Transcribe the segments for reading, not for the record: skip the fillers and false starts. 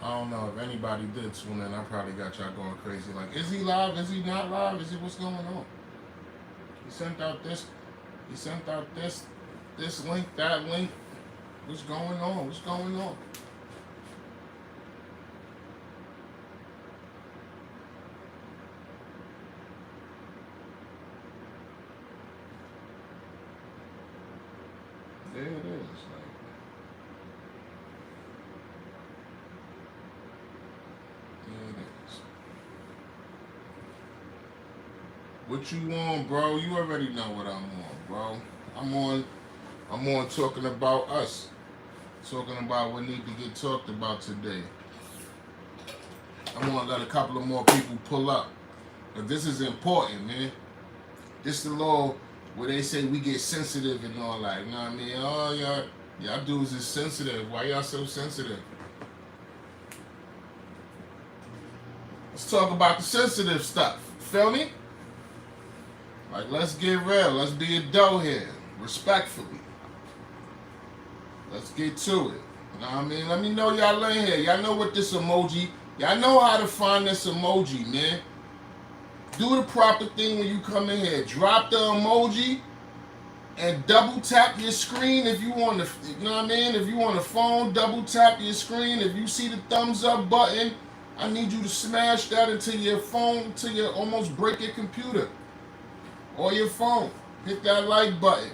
I don't know if anybody did tune in. I probably got y'all going crazy. Like, is he live? Is he not live? Is he what's going on? He sent out this. He sent out this link, that link. What's going on? What's going on? There it is. Like, there it is. What you on, bro? You already know what I'm on, bro. I'm on. I'm on talking about us. Talking about what need to get talked about today. I want to let a couple of more people pull up. But this is important, man. This the law where they say we get sensitive and all that. You know what I mean? Oh, y'all dudes is sensitive. Why y'all so sensitive? Let's talk about the sensitive stuff. Feel me? Like, let's get real. Let's be adult here. Respectfully. Let's get to it. You know what I mean? Let me know y'all in here. Y'all know what this emoji. Y'all know how to find this emoji, man. Do the proper thing when you come in here. Drop the emoji and double tap your screen if you want to, you know what I mean? If you on the phone, double tap your screen. If you see the thumbs up button, I need you to smash that into your phone till you almost break your computer or your phone. Hit that like button.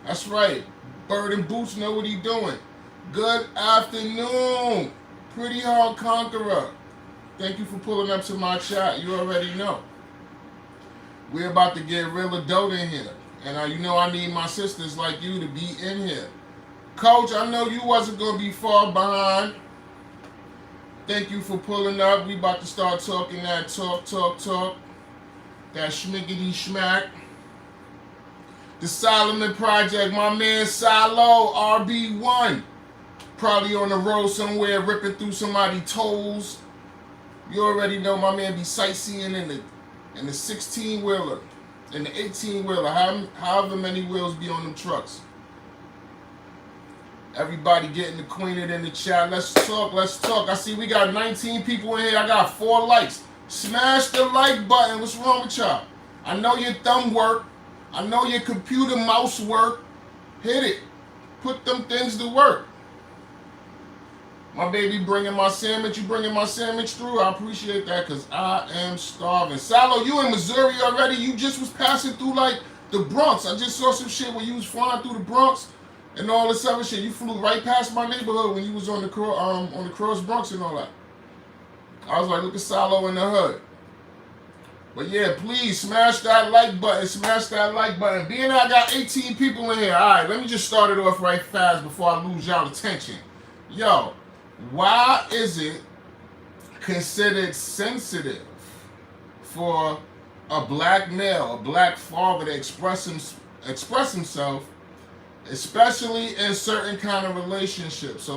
That's right. Bird and Boots know what he doing. Good afternoon, Pretty Hard Conqueror. Thank you for pulling up to my chat. You already know. We're about to get real adult in here. And you know I need my sisters like you to be in here. Coach, I know you wasn't going to be far behind. Thank you for pulling up. We about to start talking that talk. That schmickety schmack. The Solomon Project, my man Silo, RB1. Probably on the road somewhere, ripping through somebody's toes. You already know my man be sightseeing in the 16-wheeler, in the 18-wheeler, however many wheels be on them trucks. Everybody getting acquainted in the chat. Let's talk. I see we got 19 people in here. I got 4 likes. Smash the like button. What's wrong with y'all? I know your thumb work. I know your computer mouse work. Hit it. Put them things to work. My baby bringing my sandwich. You bringing my sandwich through? I appreciate that because I am starving. Salo, you in Missouri already? You just was passing through like the Bronx. I just saw some shit where you was flying through the Bronx and all this other shit. You flew right past my neighborhood when you was on the Cross Bronx and all that. I was like, look at Salo in the hood. But yeah, please smash that like button. Smash that like button. Being that I got 18 people in here. All right, let me just start it off right fast before I lose y'all attention. Yo, why is it considered sensitive for a black male, a black father to express himself, especially in certain kind of relationships? So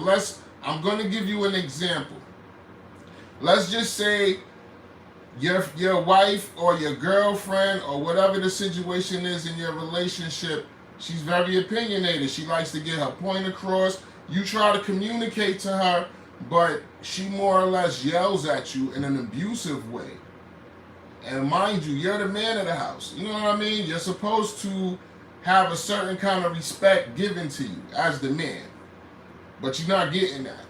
I'm going to give you an example. Let's just say your wife or your girlfriend or whatever the situation is in your relationship, she's very opinionated. She likes to get her point across. You try to communicate to her, but she more or less yells at you in an abusive way. And mind you, you're the man of the house. You know what I mean? You're supposed to have a certain kind of respect given to you as the man. But you're not getting that.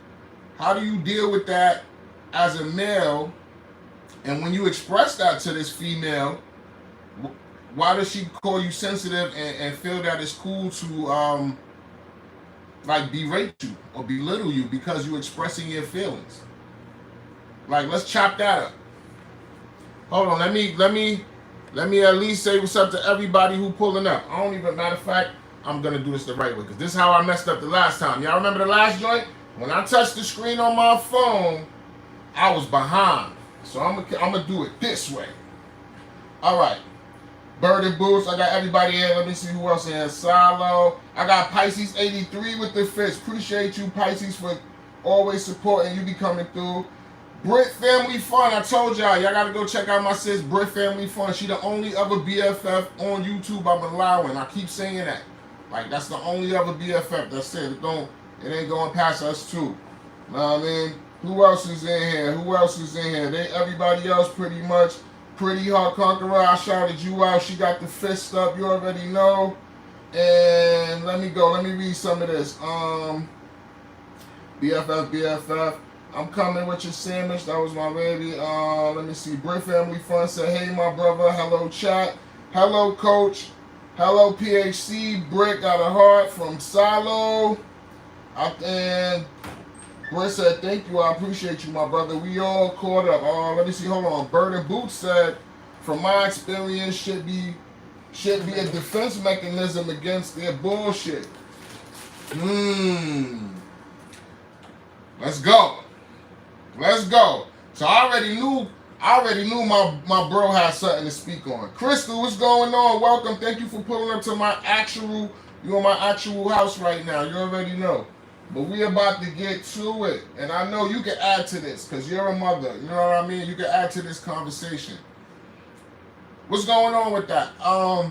How do you deal with that as a male? And when you express that to this female, why does she call you sensitive and feel that it's cool to like berate you or belittle you because you're expressing your feelings? Like, let's chop that up. Hold on, let me at least say what's up to everybody who pulling up. I don't even, matter of fact, I'm gonna do this the right way because this is how I messed up the last time. Y'all remember the last joint? When I touched the screen on my phone, I was behind. So I'm gonna do it this way. All right. Bird and Boots, I got everybody in. Let me see who else in here. Silo. I got Pisces 83 with the fits. Appreciate you, Pisces, for always supporting you. Be coming through. Brit Family Fun. I told y'all gotta go check out my sis, Brit Family Fun. She the only other BFF on YouTube I'm allowing. I keep saying that. Like, that's the only other BFF. That's it. It ain't going past us too. Know what I mean? Who else is in here? Who else is in here? Everybody else pretty much. Pretty Heart Conqueror, I shouted you out. She got the fist up. You already know. And let me go. Let me read some of this. BFF. I'm coming with your sandwich. That was my baby. Let me see. Brick Family Fun said, hey, my brother. Hello, chat. Hello, coach. Hello, PHC. Brick got a heart from Silo. And Britt said, thank you. I appreciate you, my brother. We all caught up. Let me see. Hold on. Bird and Boots said, from my experience, should be a defense mechanism against their bullshit. Let's go. Let's go. So I already knew my bro had something to speak on. Crystal, what's going on? Welcome. Thank you for pulling up to my actual house right now. You already know. But we about to get to it. And I know you can add to this because you're a mother. You know what I mean? You can add to this conversation. What's going on with that? I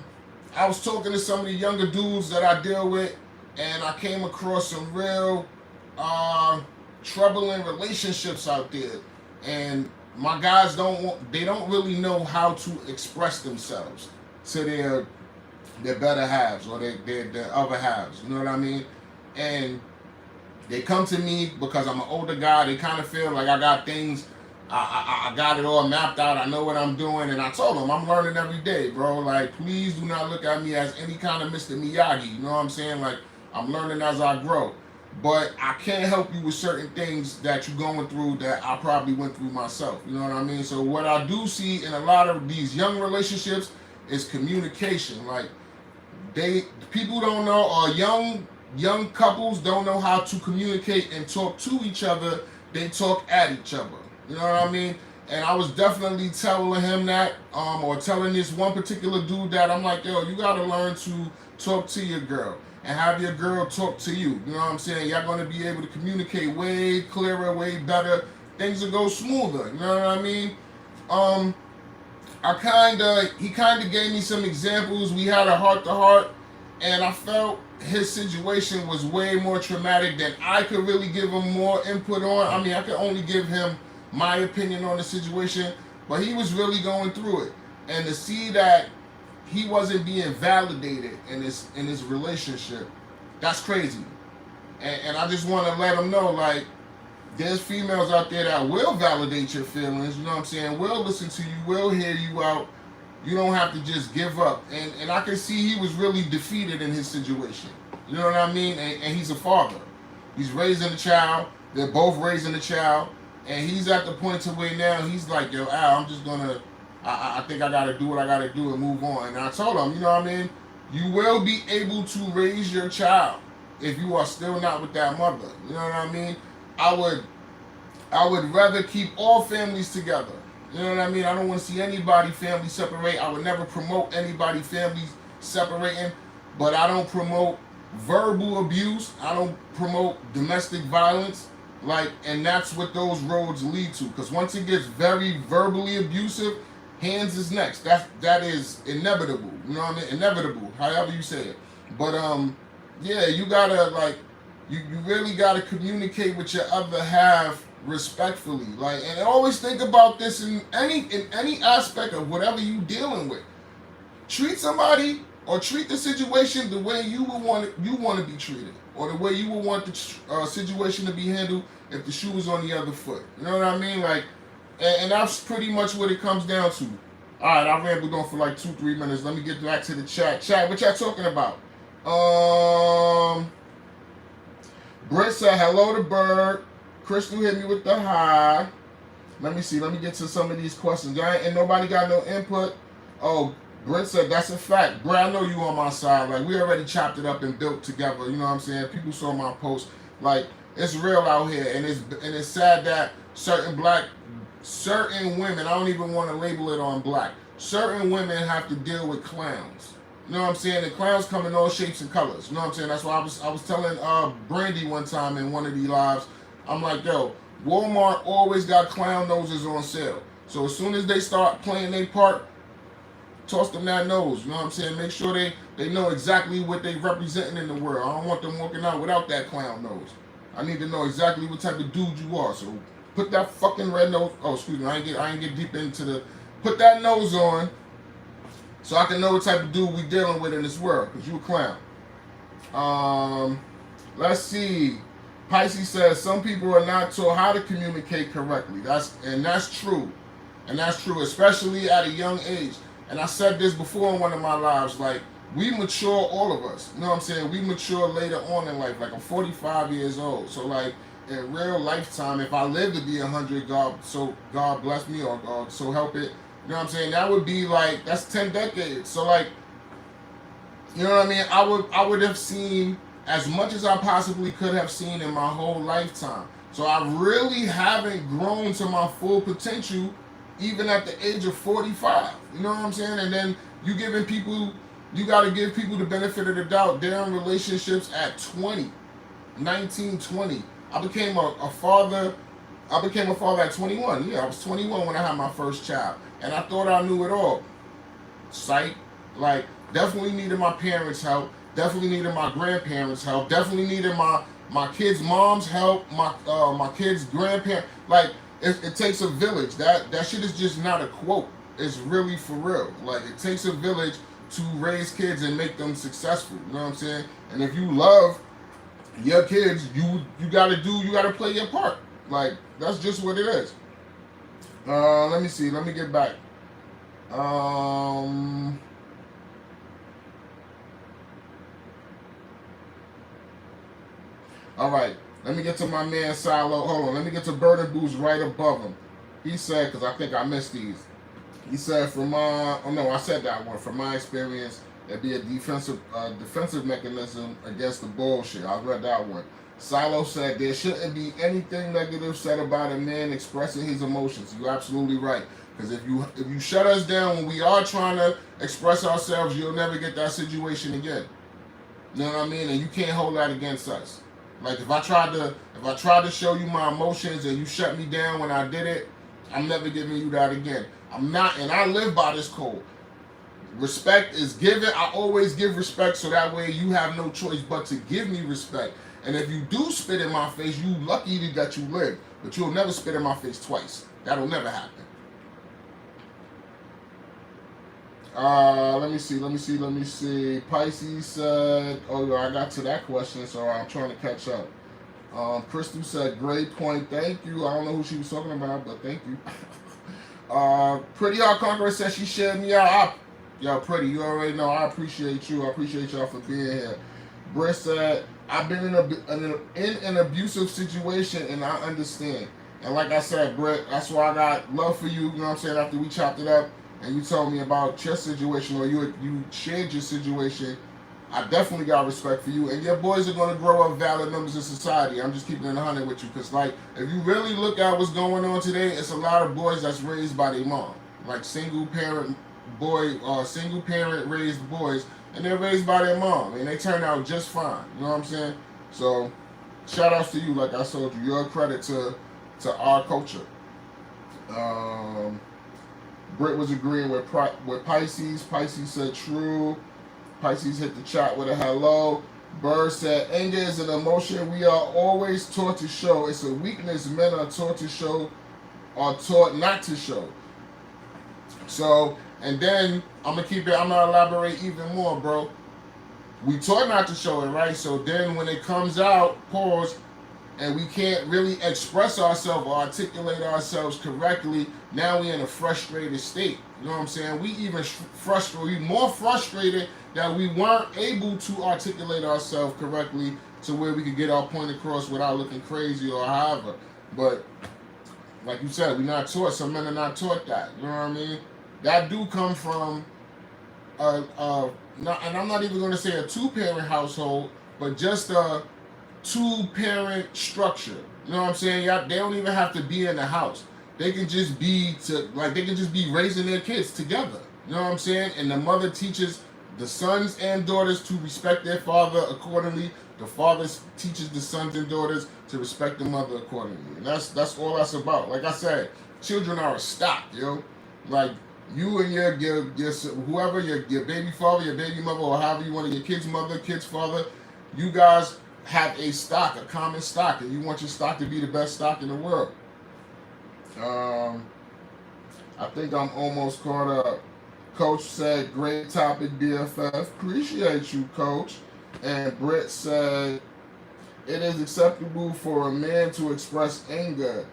was talking to some of the younger dudes that I deal with, and I came across some real troubling relationships out there. And my guys don't really know how to express themselves to their better halves or their other halves. You know what I mean? And they come to me because I'm an older guy. They kind of feel like I got things, I got it all mapped out. I know what I'm doing. And I told them, I'm learning every day, bro. Like, please do not look at me as any kind of Mr. Miyagi. You know what I'm saying? Like, I'm learning as I grow. But I can't help you with certain things that you're going through that I probably went through myself. You know what I mean? So what I do see in a lot of these young relationships is communication. Like, people don't know, or young couples don't know how to communicate and talk to each other. They talk at each other. You know what I mean? And I was definitely telling him that, or telling this one particular dude that I'm like, yo, you gotta learn to talk to your girl and have your girl talk to you. You know what I'm saying? Y'all gonna be able to communicate way clearer, way better. Things will go smoother. You know what I mean? He kind of gave me some examples. We had a heart-to-heart, and I felt his situation was way more traumatic than I could really give him more input on. I mean, I could only give him my opinion on the situation, but he was really going through it. And to see that he wasn't being validated in his relationship, that's crazy. And I just want to let him know, like, there's females out there that will validate your feelings, you know what I'm saying, will listen to you, will hear you out. You don't have to just give up. And I can see he was really defeated in his situation. You know what I mean? And he's a father. He's raising a child. They're both raising a child. And he's at the point to where now he's like, yo, Al, I'm just going to, I think I got to do what I got to do and move on. And I told him, you know what I mean? You will be able to raise your child if you are still not with that mother. You know what I mean? I would rather keep all families together. You know what I mean? I don't want to see anybody family separate. I would never promote anybody families separating, but I don't promote verbal abuse. I don't promote domestic violence. Like, and that's what those roads lead to. Because once it gets very verbally abusive, hands is next. That is inevitable. You know what I mean? Inevitable, however you say it. But yeah, you gotta you really gotta communicate with your other half respectfully. Like, and always think about this in any aspect of whatever you dealing with. Treat somebody or treat the situation the way you want to be treated, or the way you would want the situation to be handled if the shoe was on the other foot. You know what I mean? Like, and that's pretty much what it comes down to. All right, I rambled on for like 2-3 minutes. Let me get back to the chat. Chat, what y'all talking about? Brett said hello to Bird. Crystal hit me with the hi. Let me see. Let me get to some of these questions. And nobody got no input. Oh, Brent said, that's a fact. Brett, I know you on my side. Like, we already chopped it up and built together. You know what I'm saying? People saw my post. Like, it's real out here. And it's sad that certain women, I don't even want to label it on black, certain women have to deal with clowns. You know what I'm saying? The clowns come in all shapes and colors. You know what I'm saying? That's why I was telling Brandy one time in one of these lives, I'm like, yo, Walmart always got clown noses on sale. So as soon as they start playing their part, toss them that nose. You know what I'm saying? Make sure they know exactly what they representing in the world. I don't want them walking out without that clown nose. I need to know exactly what type of dude you are. So Put that fucking red nose. Oh, excuse me. I ain't get deep into the. Put that nose on, so I can know what type of dude we dealing with in this world. Cause you a clown. Let's see. Pisces says some people are not taught how to communicate correctly. That's true, and that's true, especially at a young age. And I said this before in one of my lives, like we mature, all of us. You know what I'm saying? We mature later on in life. Like I'm 45 years old, so like in real lifetime, if I live to be 100, God bless me, or God so help it. You know what I'm saying? That would be like that's 10 decades. So like, you know what I mean? I would have seen as much as I possibly could have seen in my whole lifetime. So I really haven't grown to my full potential even at the age of 45. You know what I'm saying? And then you got to give people the benefit of the doubt. They're in relationships at 20, 19, 20. I became a father. I became a father at 21. Yeah, I was 21 when I had my first child. And I thought I knew it all. Psych. Like, definitely needed my parents' help. Definitely needed my grandparents' help. Definitely needed my kids' mom's help. My kids' grandparents. Like, it takes a village. That shit is just not a quote. It's really for real. Like, it takes a village to raise kids and make them successful. You know what I'm saying? And if you love your kids, you gotta play your part. Like, that's just what it is. Let me see. Let me get back. All right, let me get to my man Silo. Hold on, let me get to Burden Boost right above him. He said, because I think I missed these. He said, I said that one. From my experience, it'd be a defensive mechanism against the bullshit. I read that one. Silo said, there shouldn't be anything negative said about a man expressing his emotions. You're absolutely right. Because if you shut us down when we are trying to express ourselves, you'll never get that situation again. You know what I mean? And you can't hold that against us. Like if I tried to show you my emotions and you shut me down when I did it, I'm never giving you that again. I'm not, and I live by this code. Respect is given. I always give respect, so that way you have no choice but to give me respect. And if you do spit in my face, you lucky that you live. But you'll never spit in my face twice. That'll never happen. Let me see. Pisces said, oh, yeah, I got to that question, so I'm trying to catch up. Crystal said, great point, thank you. I don't know who she was talking about, but thank you. Pretty Hard Conqueror said she shared me out. Yo, Pretty, you already know. I appreciate you. I appreciate y'all for being here. Britt said, I've been in an abusive situation, and I understand. And like I said, Britt, that's why I got love for you, you know what I'm saying, after we chopped it up. And you told me about your situation, or you shared your situation, I definitely got respect for you. And your boys are going to grow up valid members of society. I'm just keeping it 100 with you. Because, like, if you really look at what's going on today, it's a lot of boys that's raised by their mom. Like, single parent raised boys. And they're raised by their mom. And they turn out just fine. You know what I'm saying? So, shout outs to you, like I told you. You're a credit to our culture. Britt was agreeing with Pisces. Pisces said true. Pisces hit the chat with a hello. Bird said anger is an emotion we are always taught to show. It's a weakness men are taught to show or taught not to show. So, and then I'm gonna elaborate even more, bro. We taught not to show it, right? So then when it comes out, pause, and we can't really express ourselves or articulate ourselves correctly, now we're in a frustrated state. You know what I'm saying? We more frustrated that we weren't able to articulate ourselves correctly to where we could get our point across without looking crazy or however. But like you said, we're not taught. Some men are not taught that. You know what I mean? That do come from and I'm not even going to say a two-parent household, but just a two-parent structure. You know what I'm saying? They don't even have to be in the house. They can just be raising their kids together. You know what I'm saying? And the mother teaches the sons and daughters to respect their father accordingly. The father teaches the sons and daughters to respect the mother accordingly. And that's all that's about. Like I said, children are a stock, yo. Like you and your whoever, your baby father, your baby mother, or however you want it, your kid's mother, kid's father, you guys have a stock, a common stock, and you want your stock to be the best stock in the world. Um, I think I'm almost caught up. Coach said, great topic, BFF. Appreciate you, Coach. And Britt said, it is acceptable for a man to express anger.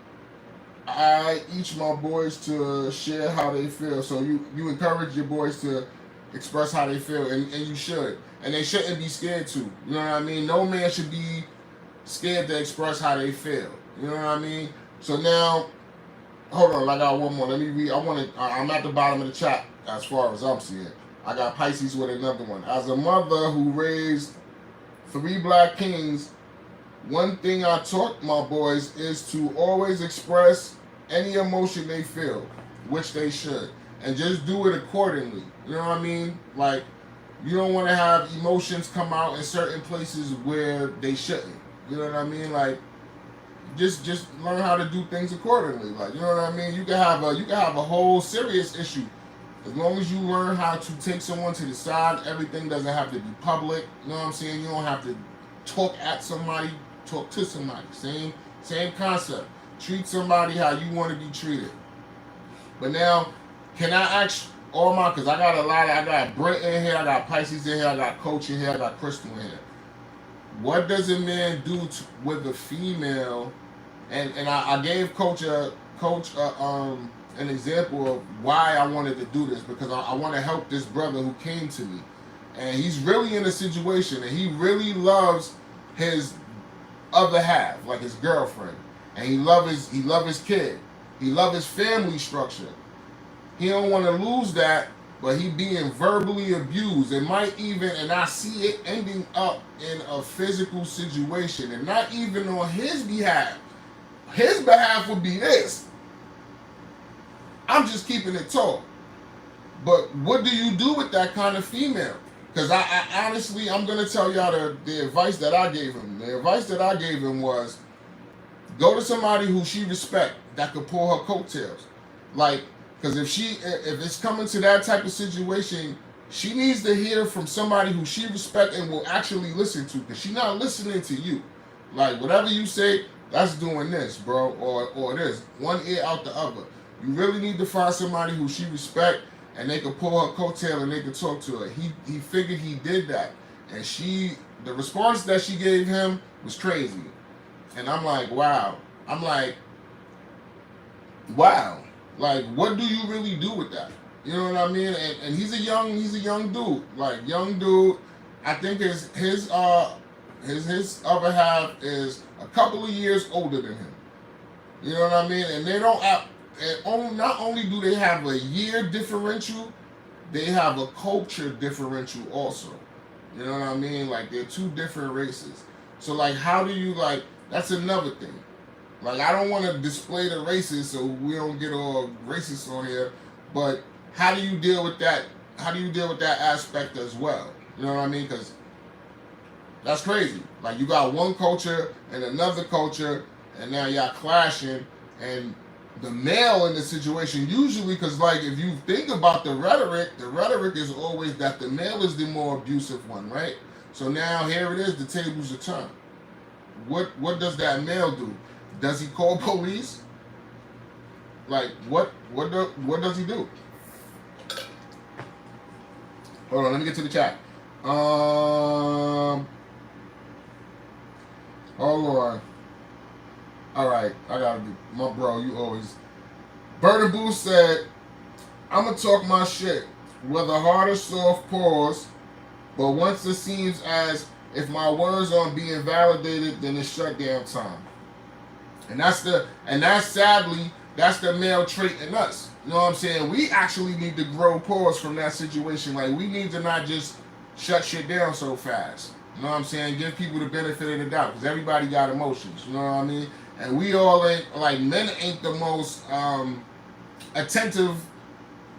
I each my boys to share how they feel. So you encourage your boys to express how they feel, and you should. And they shouldn't be scared to. You know what I mean? No man should be scared to express how they feel. You know what I mean? So now, hold on, I got one more. Let me read. I'm at the bottom of the chat as far as I'm seeing. I got Pisces with another one. As a mother who raised 3 black kings, one thing I taught my boys is to always express any emotion they feel, which they should, and just do it accordingly. You know what I mean? Like, you don't want to have emotions come out in certain places where they shouldn't. You know what I mean? Like, just learn how to do things accordingly. Like, you know what I mean? You can have a whole serious issue. As long as you learn how to take someone to the side, everything doesn't have to be public. You know what I'm saying? You don't have to talk at somebody, talk to somebody. Same concept. Treat somebody how you want to be treated. But now, can I ask all my, because I got Brent in here, I got Pisces in here, I got Coach in here, I got Crystal in here. What does a man do with a female? And I gave Coach an example of why I wanted to do this, because I want to help this brother who came to me, and he's really in a situation, and he really loves his other half, like his girlfriend, and he love his kid, he love his family structure. He don't want to lose that, but he being verbally abused. It might even, and I see it ending up in a physical situation, and not even on his behalf. His behalf would be this. I'm just keeping it tall. But what do you do with that kind of female? Because I honestly, I'm going to tell y'all the advice that I gave him. The advice that I gave him was, go to somebody who she respect that could pull her coattails. Like, because if it's coming to that type of situation, she needs to hear from somebody who she respect and will actually listen to, because she's not listening to you. Like, whatever you say, that's doing this, bro, or this. One ear out the other. You really need to find somebody who she respect, and they can pull her coattail and they can talk to her. He figured he did that, and the response that she gave him was crazy. And I'm like, wow. Like, what do you really do with that? You know what I mean? And he's a young dude. Like, young dude. I think his other half is a couple of years older than him. You know what I mean? And they don't have, not only do they have a year differential, they have a culture differential also. You know what I mean? Like, they're 2 different races. So, like, how do you, like, that's another thing. Like, I don't want to display the races so we don't get all racist on here, but how do you deal with that? How do you deal with that aspect as well? You know what I mean? Because that's crazy. Like, you got one culture and another culture, and now y'all clashing, and the male in the situation, usually, because, like, if you think about the rhetoric is always that the male is the more abusive one, right? So now here it is, the tables are turned. What does that male do? Does he call police? Like, what does he do? Hold on, let me get to the chat. Hold on. All right, I gotta be, my bro, you always. Berta Boo said, I'm gonna talk my shit, whether hard or soft, pause, but once it seems as if my words aren't being validated, then it's shutdown time. And that's sadly, that's the male trait in us. You know what I'm saying? We actually need to grow pause from that situation. Like, we need to not just shut shit down so fast. You know what I'm saying? Give people the benefit of the doubt, because everybody got emotions. You know what I mean? And we all ain't, like, men ain't the most attentive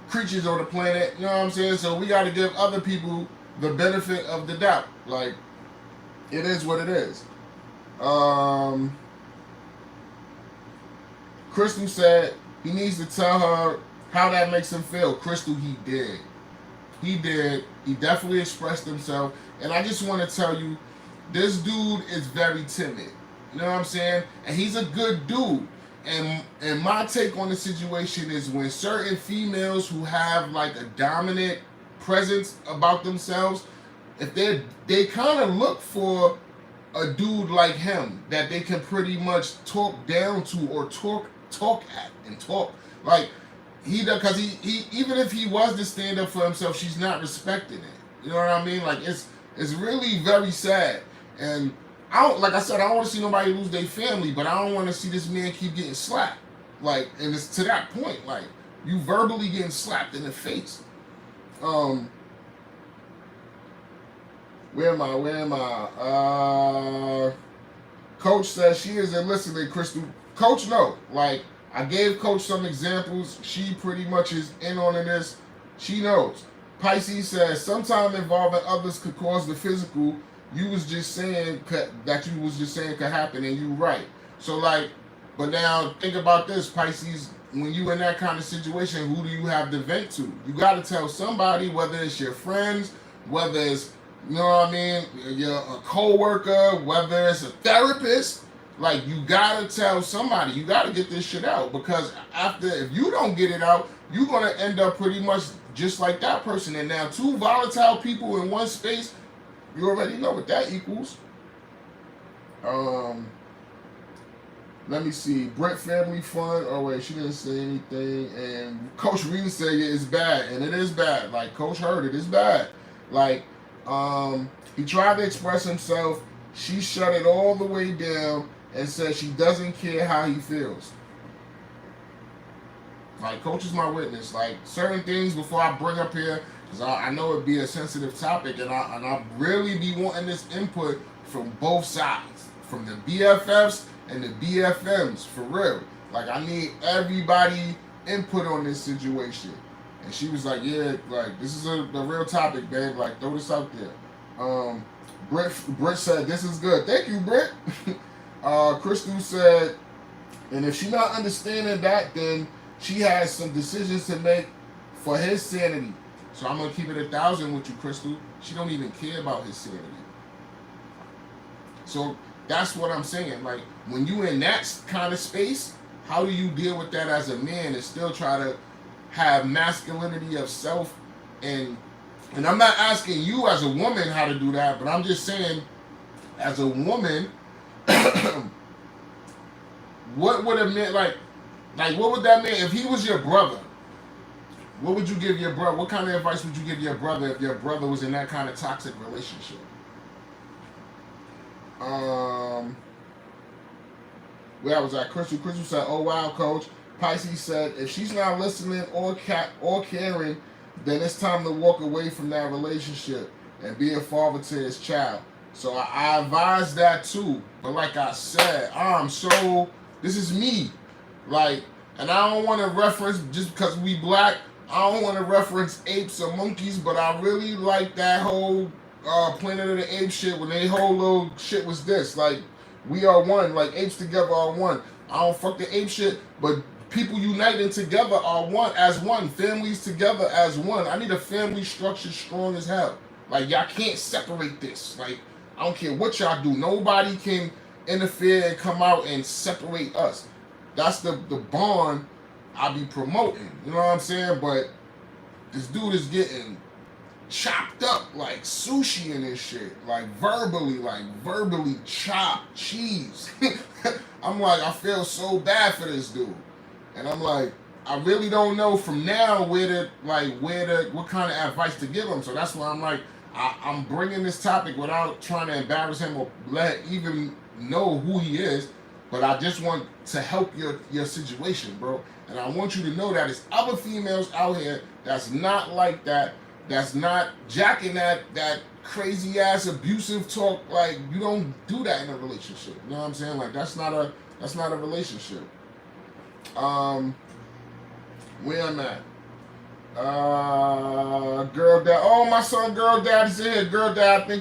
creatures on the planet. You know what I'm saying? So we got to give other people the benefit of the doubt. Like, it is what it is. Crystal said he needs to tell her how that makes him feel. Crystal, he did. He definitely expressed himself. And I just want to tell you, this dude is very timid. You know what I'm saying? And he's a good dude. and my take on the situation is when certain females who have like a dominant presence about themselves, if they kind of look for a dude like him that they can pretty much talk down to or talk at and talk like he does, because he even if he was to stand up for himself, she's not respecting it. You know what I mean? Like it's really very sad. And I don't, like I said, I don't want to see nobody lose their family, but I don't want to see this man keep getting slapped. Like, and it's to that point, like you verbally getting slapped in the face. Where am I? Coach says she isn't listening, Crystal. Coach, no. Like, I gave Coach some examples. She pretty much is in on this. She knows. Pisces says, sometime involving others could cause the physical. You was just saying could happen, and you right. So, like, but now think about this, Pisces. When you in that kind of situation, who do you have to vent to? You got to tell somebody, whether it's your friends, whether it's, you know what I mean, you're a co-worker, whether it's a therapist. Like, you gotta tell somebody. You gotta get this shit out, because if you don't get it out, you're gonna end up pretty much just like that person. And now, two volatile people in one space, you already know what that equals. Let me see. Brent Family Fun. Oh wait, she didn't say anything. And Coach Reed said it's bad, and it is bad. Like, Coach heard it. It's bad. Like, he tried to express himself. She shut it all the way down and said she doesn't care how he feels. Like, Coach is my witness. Like, certain things before I bring up here, because I know it'd be a sensitive topic, and I really be wanting this input from both sides, from the BFFs and the BFMs, for real. Like, I need everybody input on this situation. And she was like, yeah, like, this is a real topic, babe. Like, throw this out there. Britt said, this is good. Thank you, Britt. Crystal said, and if she's not understanding that, then she has some decisions to make for his sanity. So I'm going to keep it 1,000 with you, Crystal. She don't even care about his sanity. So that's what I'm saying. Like, when you in that kind of space, how do you deal with that as a man and still try to have masculinity of self? And I'm not asking you as a woman how to do that, but I'm just saying, as a woman, what would a man, like what would that man, if he was your brother, what would you give your brother? What kind of advice would you give your brother if your brother was in that kind of toxic relationship? Where I was at, Crystal said, oh wow, Coach. Pisces said, if she's not listening or caring, then it's time to walk away from that relationship and be a father to his child. So I advise that too. But like I said, this is me. Like, and I don't want to reference, just because we black, I don't want to reference apes or monkeys, but I really like that whole Planet of the Apes shit, when they whole little shit was this. Like, we are one. Like, apes together are one. I don't fuck the ape shit, but people uniting together are one, as one. Families together as one. I need a family structure strong as hell. Like, y'all can't separate this. Like, I don't care what y'all do. Nobody can interfere and come out and separate us. That's the bond I be promoting. You know what I'm saying? But this dude is getting chopped up like sushi and this shit. Like, verbally chopped cheese. I'm like, I feel so bad for this dude. And I'm like, I really don't know from now what kind of advice to give him. So that's why I'm like, I'm bringing this topic without trying to embarrass him or let even know who he is. But I just want to help your situation, bro. And I want you to know that there's other females out here that's not like that, that's not jacking that crazy ass abusive talk. Like, you don't do that in a relationship. You know what I'm saying? Like, that's not a relationship. Where I'm at. Girl Dad. Oh, my son Girl Dad is in here. Girl Dad, I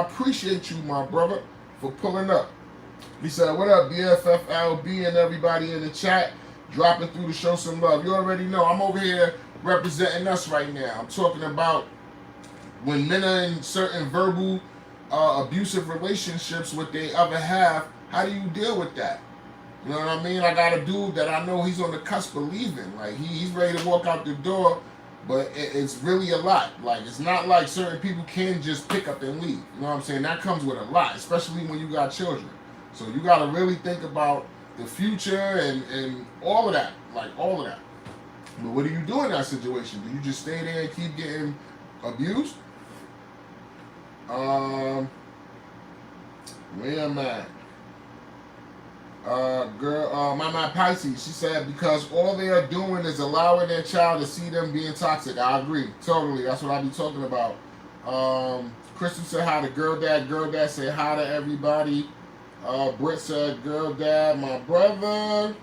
appreciate you, my brother, for pulling up. He said, what up, BFFLB and everybody in the chat, dropping through to show some love. You already know, I'm over here representing us right now. I'm talking about when men are in certain verbal abusive relationships with their other half, how do you deal with that? You know what I mean? I got a dude that I know he's on the cusp of leaving. Like he's ready to walk out the door, but it's really a lot. Like it's not like certain people can just pick up and leave. You know what I'm saying? That comes with a lot, especially when you got children. So you got to really think about the future and all of that, like all of that. But what do you do in that situation? Do you just stay there and keep getting abused? Where am I? My Pisces, she said, because all they are doing is allowing their child to see them being toxic. I agree. Totally. That's what I be talking about. Crystal said hi to girl dad. Girl dad said hi to everybody. Britt said, girl dad, my brother.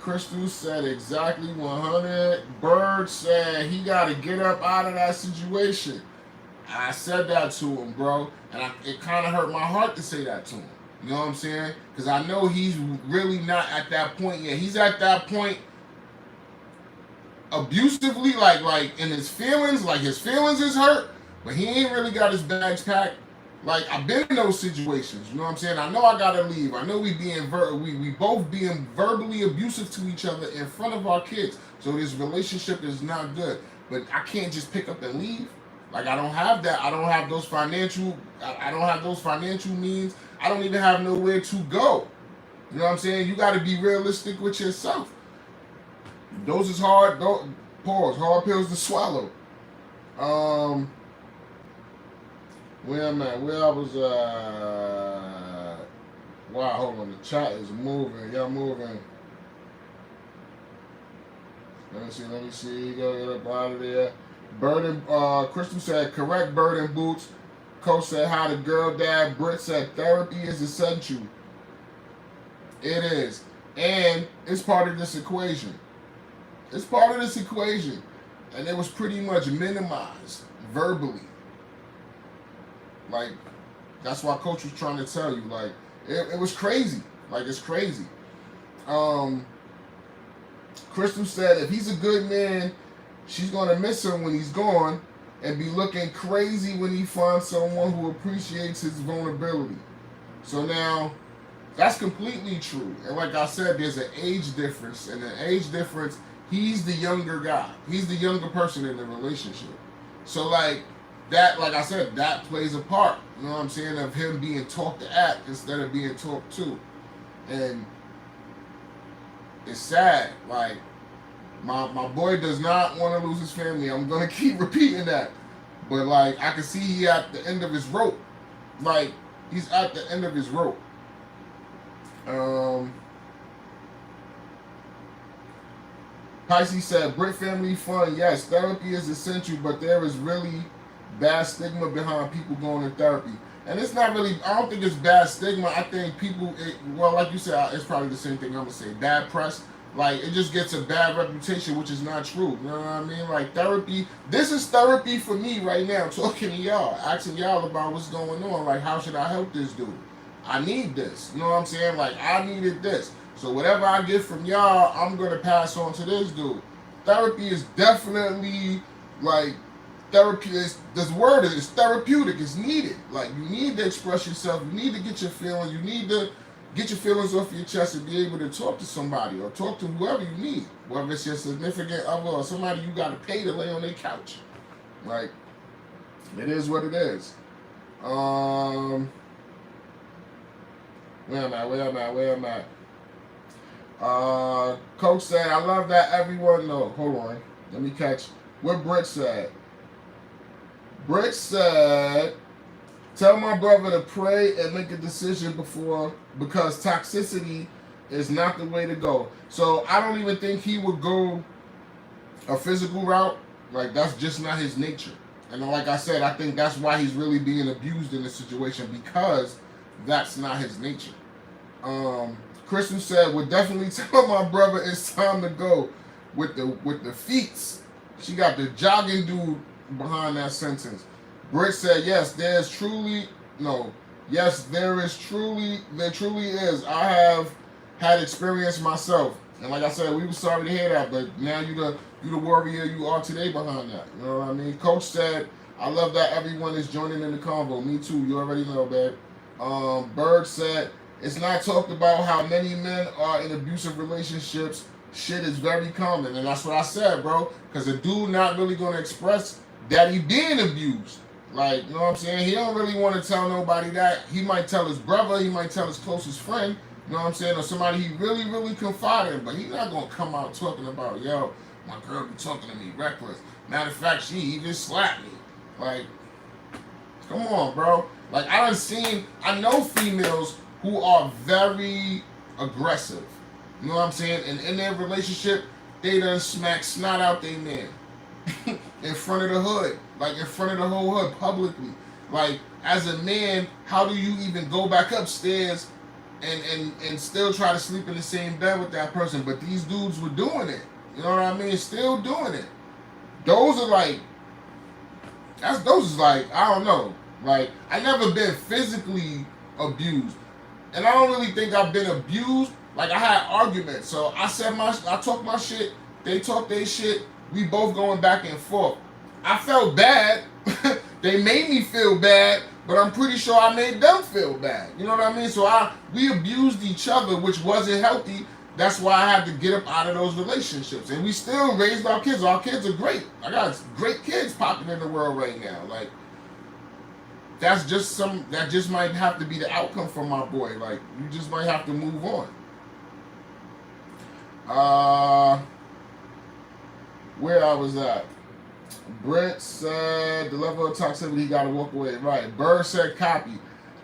Crystal said exactly 100. Bird said he got to get up out of that situation. I said that to him, bro. And it kind of hurt my heart to say that to him. You know what I'm saying? Because I know he's really not at that point yet. He's at that point abusively, like in his feelings, like his feelings is hurt, but he ain't really got his bags packed. Like I've been in those situations, you know what I'm saying? I know I gotta leave. I know we both being verbally abusive to each other in front of our kids. So this relationship is not good. But I can't just pick up and leave. Like I don't have that. I don't have those financial. I don't have those financial means. I don't even have nowhere to go. You know what I'm saying? You got to be realistic with yourself. Those is hard. Pause. Hard pills to swallow. Where am I? Where I was. Wow. Hold on. The chat is moving. Y'all moving. Let me see. Go get up out of there. Crystal said, correct, Bird and Boots. Coach said, hi to girl dad. Britt said, therapy is essential. It is. And it's part of this equation. It's part of this equation. And it was pretty much minimized verbally. Like, that's why Coach was trying to tell you. Like, it was crazy. Like, it's crazy. Crystal said, if he's a good man, she's going to miss him when he's gone and be looking crazy when he finds someone who appreciates his vulnerability. So now, that's completely true. And like I said, there's an age difference. And the age difference, he's the younger guy. He's the younger person in the relationship. So like I said, that plays a part. You know what I'm saying? Of him being taught to act instead of being taught to. And it's sad. Like, my boy does not want to lose his family. I'm going to keep repeating that. But, like, I can see he at the end of his rope. Like, he's at the end of his rope. Pisces said, Brit family fun. Yes, therapy is essential, but there is really bad stigma behind people going to therapy. And it's not really, I don't think it's bad stigma. I think people, well, like you said, it's probably the same thing I'm going to say. Bad press. Like, it just gets a bad reputation, which is not true. You know what I mean? Like, therapy, this is therapy for me right now, talking to y'all, asking y'all about what's going on. Like, how should I help this dude? I need this. You know what I'm saying? Like, I needed this. So whatever I get from y'all, I'm going to pass on to this dude. Therapy is definitely, like, therapy is, this word is therapeutic. It's needed. Like, you need to express yourself. You need to get your feelings. You need to get your feelings off your chest and be able to talk to somebody or talk to whoever you need, whether it's your significant other or somebody you got to pay to lay on their couch. Like, it is what it is. Where am I? Coach said, I love that everyone. No, hold on. Let me catch what Britt said. Britt said, tell my brother to pray and make a decision because toxicity is not the way to go. So I don't even think he would go a physical route. Like, that's just not his nature. And like I said, I think that's why he's really being abused in this situation, because that's not his nature. Kristen said, would definitely tell my brother it's time to go with the feets. She got the jogging dude behind that sentence. Britt said, yes, there truly is. I have had experience myself. And like I said, we were sorry to hear that, but now you the warrior you are today behind that. You know what I mean? Coach said, I love that everyone is joining in the convo. Me too. You already know, babe. Bird said, It's not talked about how many men are in abusive relationships. Shit is very common, and that's what I said, bro. Because a dude not really gonna express that he being abused. Like, you know what I'm saying? He don't really want to tell nobody that. He might tell his brother, he might tell his closest friend, you know what I'm saying, or somebody he really, really confided in. But he's not gonna come out talking about, yo, my girl be talking to me reckless. Matter of fact, she even slapped me. Like, come on, bro. Like, I know females who are very aggressive. You know what I'm saying? And in their relationship, they done smack snot out their man. In front of the hood. Like, in front of the whole hood, publicly. Like, as a man, how do you even go back upstairs and still try to sleep in the same bed with that person? But these dudes were doing it. You know what I mean? Still doing it. Those are like, those is like, I don't know. Like, I never been physically abused. And I don't really think I've been abused. Like, I had arguments. So I talk my shit, they talk their shit, we both going back and forth. I felt bad. They made me feel bad, but I'm pretty sure I made them feel bad. You know what I mean? So we abused each other, which wasn't healthy. That's why I had to get up out of those relationships. And we still raised our kids. Our kids are great. I got great kids popping in the world right now. Like, that just might have to be the outcome for my boy. Like, you just might have to move on. Where I was at. Brent said the level of toxicity, he got to walk away. Right. Bird said copy.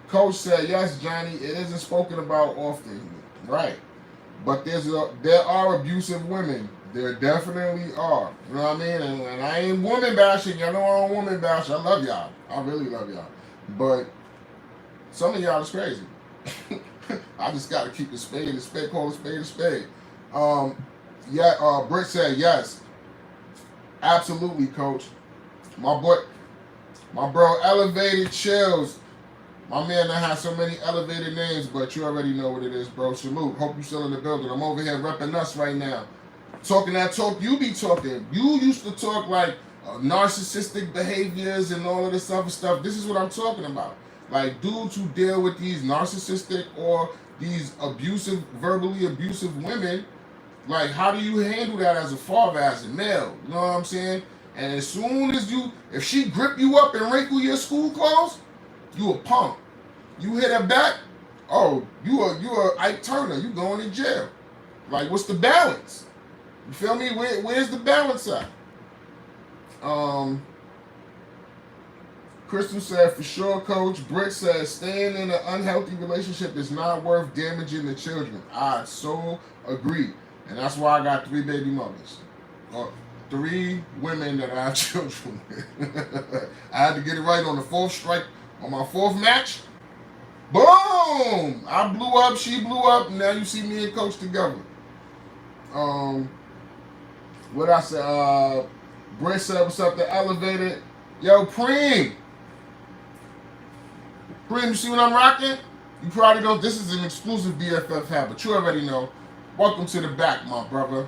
Coach said, yes, Johnny, it isn't spoken about often. Right. But there are abusive women. There definitely are. You know what I mean? And I ain't woman bashing. Y'all know I don't woman bash. I love y'all. I really love y'all. But some of y'all is crazy. I just got to keep the spade a spade, call a spade a spade. Britt said yes. Absolutely, Coach. My bro, Elevated Chills. My man that has so many elevated names, but you already know what it is, bro. Salute. Hope you still in the building. I'm over here repping us right now. Talking that talk you be talking. You used to talk like narcissistic behaviors and all of this other stuff. This is what I'm talking about. Like, dudes who deal with these narcissistic or these verbally abusive women. Like, how do you handle that as a father, as a male? You know what I'm saying? And as soon as if she grip you up and wrinkle your school clothes, you a punk. You hit her back, oh, you are Ike Turner. You going to jail. Like, what's the balance? You feel me? Where's the balance at? Crystal said, for sure, Coach. Britt said, staying in an unhealthy relationship is not worth damaging the children. I so agree. And that's why I got 3 baby mothers. 3 women that I have children with. I had to get it right on the 4th strike. On my 4th match, boom! I blew up, she blew up, and now you see me and Coach together. What I said, Brent said, what's up, the elevated? Yo, Preem, you see what I'm rocking? You probably don't, this is an exclusive BFF hat, but you already know. Welcome to the back, my brother.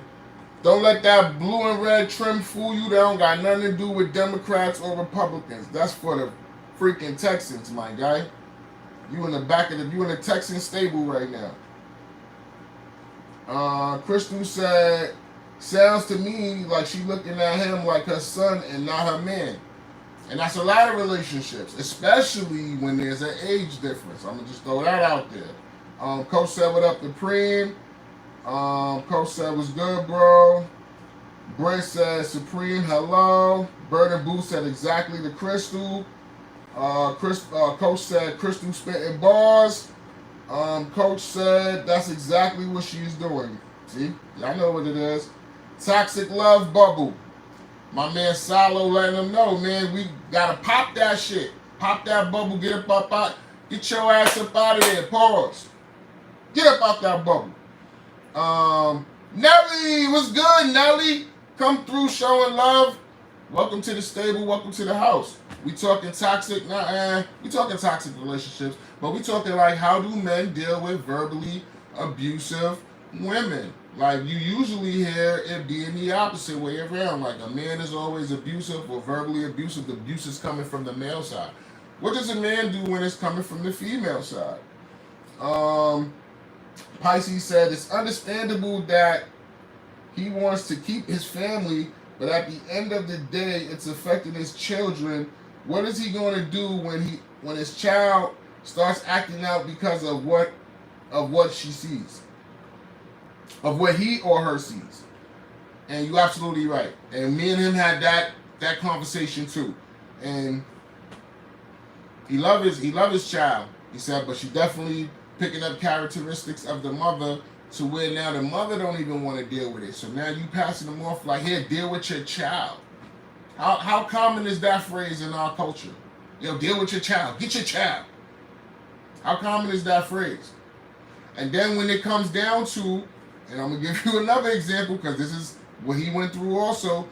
Don't let that blue and red trim fool you. That don't got nothing to do with Democrats or Republicans. That's for the freaking Texans, my guy. You in the Texan stable right now. Crystal said, sounds to me like she looking at him like her son and not her man. And that's a lot of relationships, especially when there's an age difference. I'm gonna just throw that out there. Coach said, what up to Preem? Coach said, what's good, bro? Brent said, Supreme, hello. Bird and Boo said exactly to Crystal. Coach said Crystal spitting bars. Coach said that's exactly what she's doing. See? Y'all know what it is. Toxic love bubble. My man Salo letting them know, man, we gotta pop that shit. Pop that bubble, get up out. Get your ass up out of there. Pause. Get up out that bubble. Nelly, what's good, Nelly? Come through showing love. Welcome to the stable, welcome to the house. We talking toxic, we talking toxic relationships, but we talking like how do men deal with verbally abusive women? Like you usually hear it being the opposite way around. Like a man is always abusive or verbally abusive. The abuse is coming from the male side. What does a man do when it's coming from the female side? Pisces said it's understandable that he wants to keep his family, but at the end of the day, it's affecting his children. What is he going to do when his child starts acting out because of what she sees, of what he or her sees? And you're absolutely right. And me and him had that conversation too. And he loved his child. He said, but she definitely picking up characteristics of the mother to where now the mother don't even want to deal with it. So now you passing them off like, here, deal with your child. How common is that phrase in our culture? Yo, deal with your child. Get your child. How common is that phrase? And then when it comes down to, and I'm going to give you another example because this is what he went through also.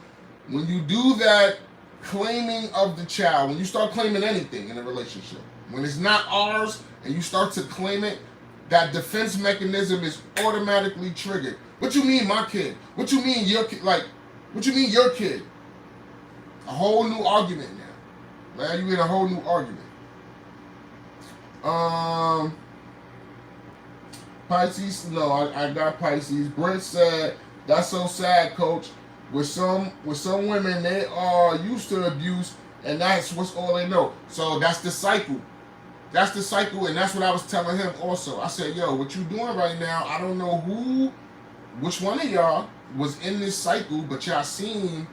When you do that claiming of the child, when you start claiming anything in a relationship, when it's not ours and you start to claim it, that defense mechanism is automatically triggered. What you mean my kid? What you mean your kid? Like, what you mean your kid? A whole new argument now. Man, you in a whole new argument. Pisces, no, I got Pisces. Brent said, that's so sad, coach. With some women, they are used to abuse, and that's what's all they know. So that's the cycle. That's the cycle, and that's what I was telling him also. I said, yo, what you doing right now, I don't know which one of y'all was in this cycle, but y'all seen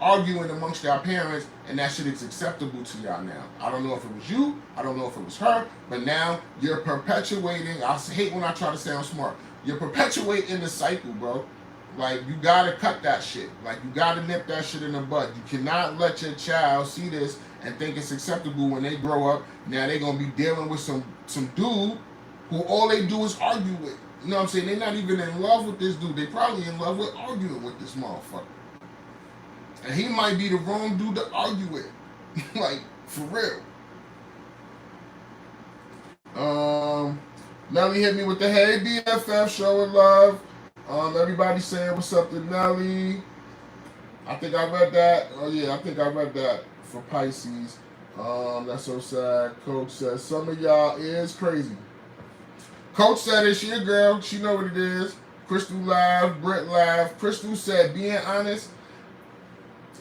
arguing amongst y'all parents, and that shit is acceptable to y'all now. I don't know if it was you, I don't know if it was her, but now you're perpetuating, I hate when I try to sound smart, you're perpetuating the cycle, bro. Like, you gotta cut that shit. Like, you gotta nip that shit in the bud. You cannot let your child see this and think it's acceptable when they grow up. Now they gonna be dealing with some dude who all they do is argue with. You know what I'm saying? They're not even in love with this dude. They probably in love with arguing with this motherfucker. And he might be the wrong dude to argue with. Like, for real. Nelly hit me with the hey BFF, showing love. Everybody saying what's up to Nelly. I think I read that. Oh yeah, I think I read that for Pisces. That's so sad. Coach says some of y'all is crazy. Coach said it. She a girl. She know what it is. Crystal laughed. Brett laughed. Crystal said, being honest,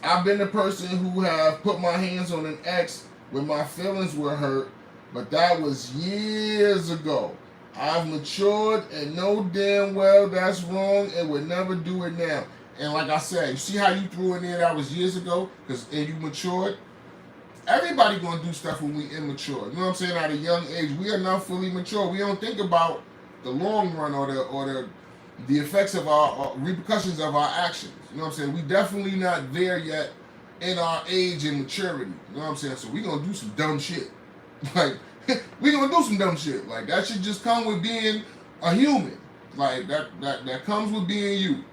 I've been the person who have put my hands on an ex when my feelings were hurt, but that was years ago. I've matured and know damn well that's wrong and would never do it now. And like I said, you see how you threw in there that was years ago? And you matured? Everybody gonna do stuff when we immature. You know what I'm saying? At a young age, we are not fully mature. We don't think about the long run or the effects of our repercussions of our actions. You know what I'm saying? We definitely not there yet in our age and maturity. You know what I'm saying? So we gonna do some dumb shit. Like, we gonna do some dumb shit. Like, that should just come with being a human. Like, that comes with being you.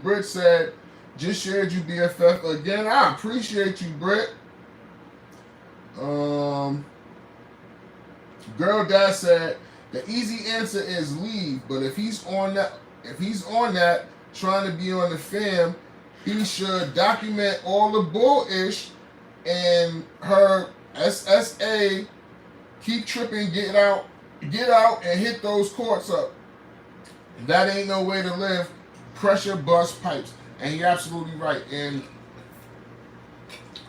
Britt said, just shared you BFF again. I appreciate you, Britt. Girl Dad said, the easy answer is leave, but if he's on that, trying to be on the fam, he should document all the bullish and her SSA keep tripping, get out and hit those courts up. That ain't no way to live. Pressure bust pipes. And you're absolutely right. And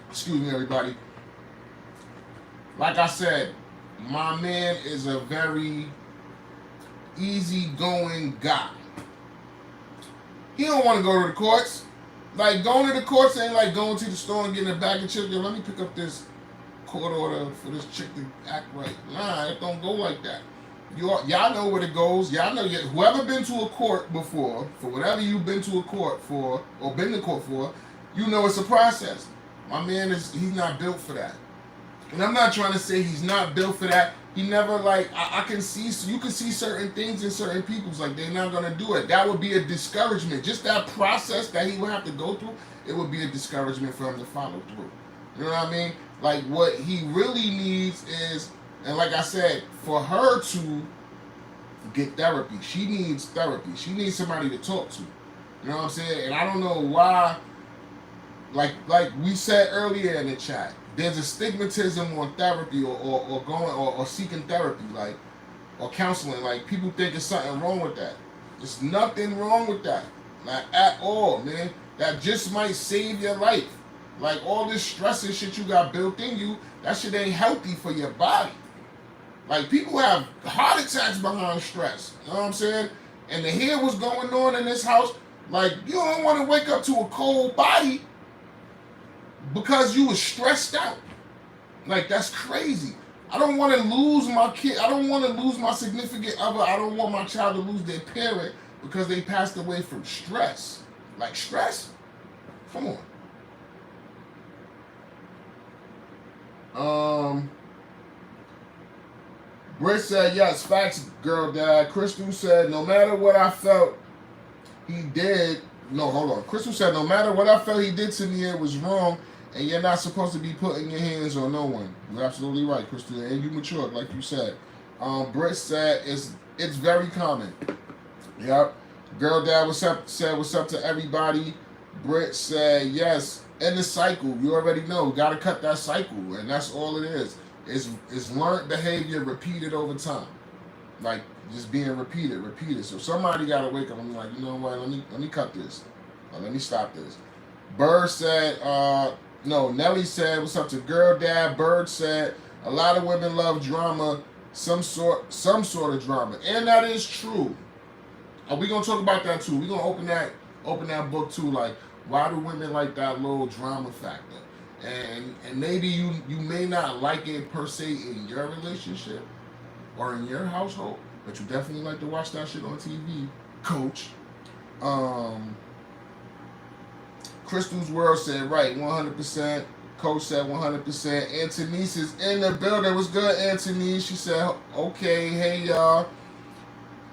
excuse me, everybody. Like I said, my man is a very easygoing guy. He don't want to go to the courts. Like, going to the courts ain't like going to the store and getting a bag of chips. Yo, let me pick up this court order for this chick to act right. Nah, it don't go like that. Y'all know where it goes. Y'all know, whoever been to a court before, for whatever you've been to a court for, or been to court for, you know it's a process. My man he's not built for that. And I'm not trying to say he's not built for that. He never, like, I can see, so you can see certain things in certain people's, like, they're not going to do it. That would be a discouragement. Just that process that he would have to go through, it would be a discouragement for him to follow through. You know what I mean? Like, what he really needs is, and like I said, for her to get therapy, she needs therapy. She needs somebody to talk to. You know what I'm saying? And I don't know why, like we said earlier in the chat, there's a stigmatism on therapy or going or seeking therapy, like, or counseling. Like, people think there's something wrong with that. There's nothing wrong with that. Not at all, man. That just might save your life. Like, all this stress and shit you got built in you, that shit ain't healthy for your body. Like, people have heart attacks behind stress. You know what I'm saying? And to hear what's going on in this house, like, you don't want to wake up to a cold body because you was stressed out. Like, that's crazy. I don't want to lose my kid. I don't want to lose my significant other. I don't want my child to lose their parent because they passed away from stress. Like, stress? Come on. Britt said, yes, facts, girl, dad. Crystal said, no matter what I felt he did. No, hold on. Crystal said, no matter what I felt he did to me, it was wrong, and you're not supposed to be putting your hands on no one. You're absolutely right, Crystal, and you matured, like you said. Britt said, it's very common. Yep. Girl, dad, said what's up to everybody. Britt said, yes, end the cycle. You already know. Got to cut that cycle, and that's all it is. It's learned behavior repeated over time, like just being repeated. So somebody got to wake up and be like, you know what? Let me cut this. Let me stop this. Bird said, no. Nelly said, what's up to girl dad? Bird said, a lot of women love drama, some sort of drama, and that is true. We gonna talk about that too. We gonna open that book too. Like, why do women like that little drama factor? And maybe you may not like it per se in your relationship or in your household, but you definitely like to watch that shit on TV, Coach. Crystal's World said, right, 100%. Coach said 100%. Antonise is in the building. What's good, Antonise? She said, okay, hey, y'all.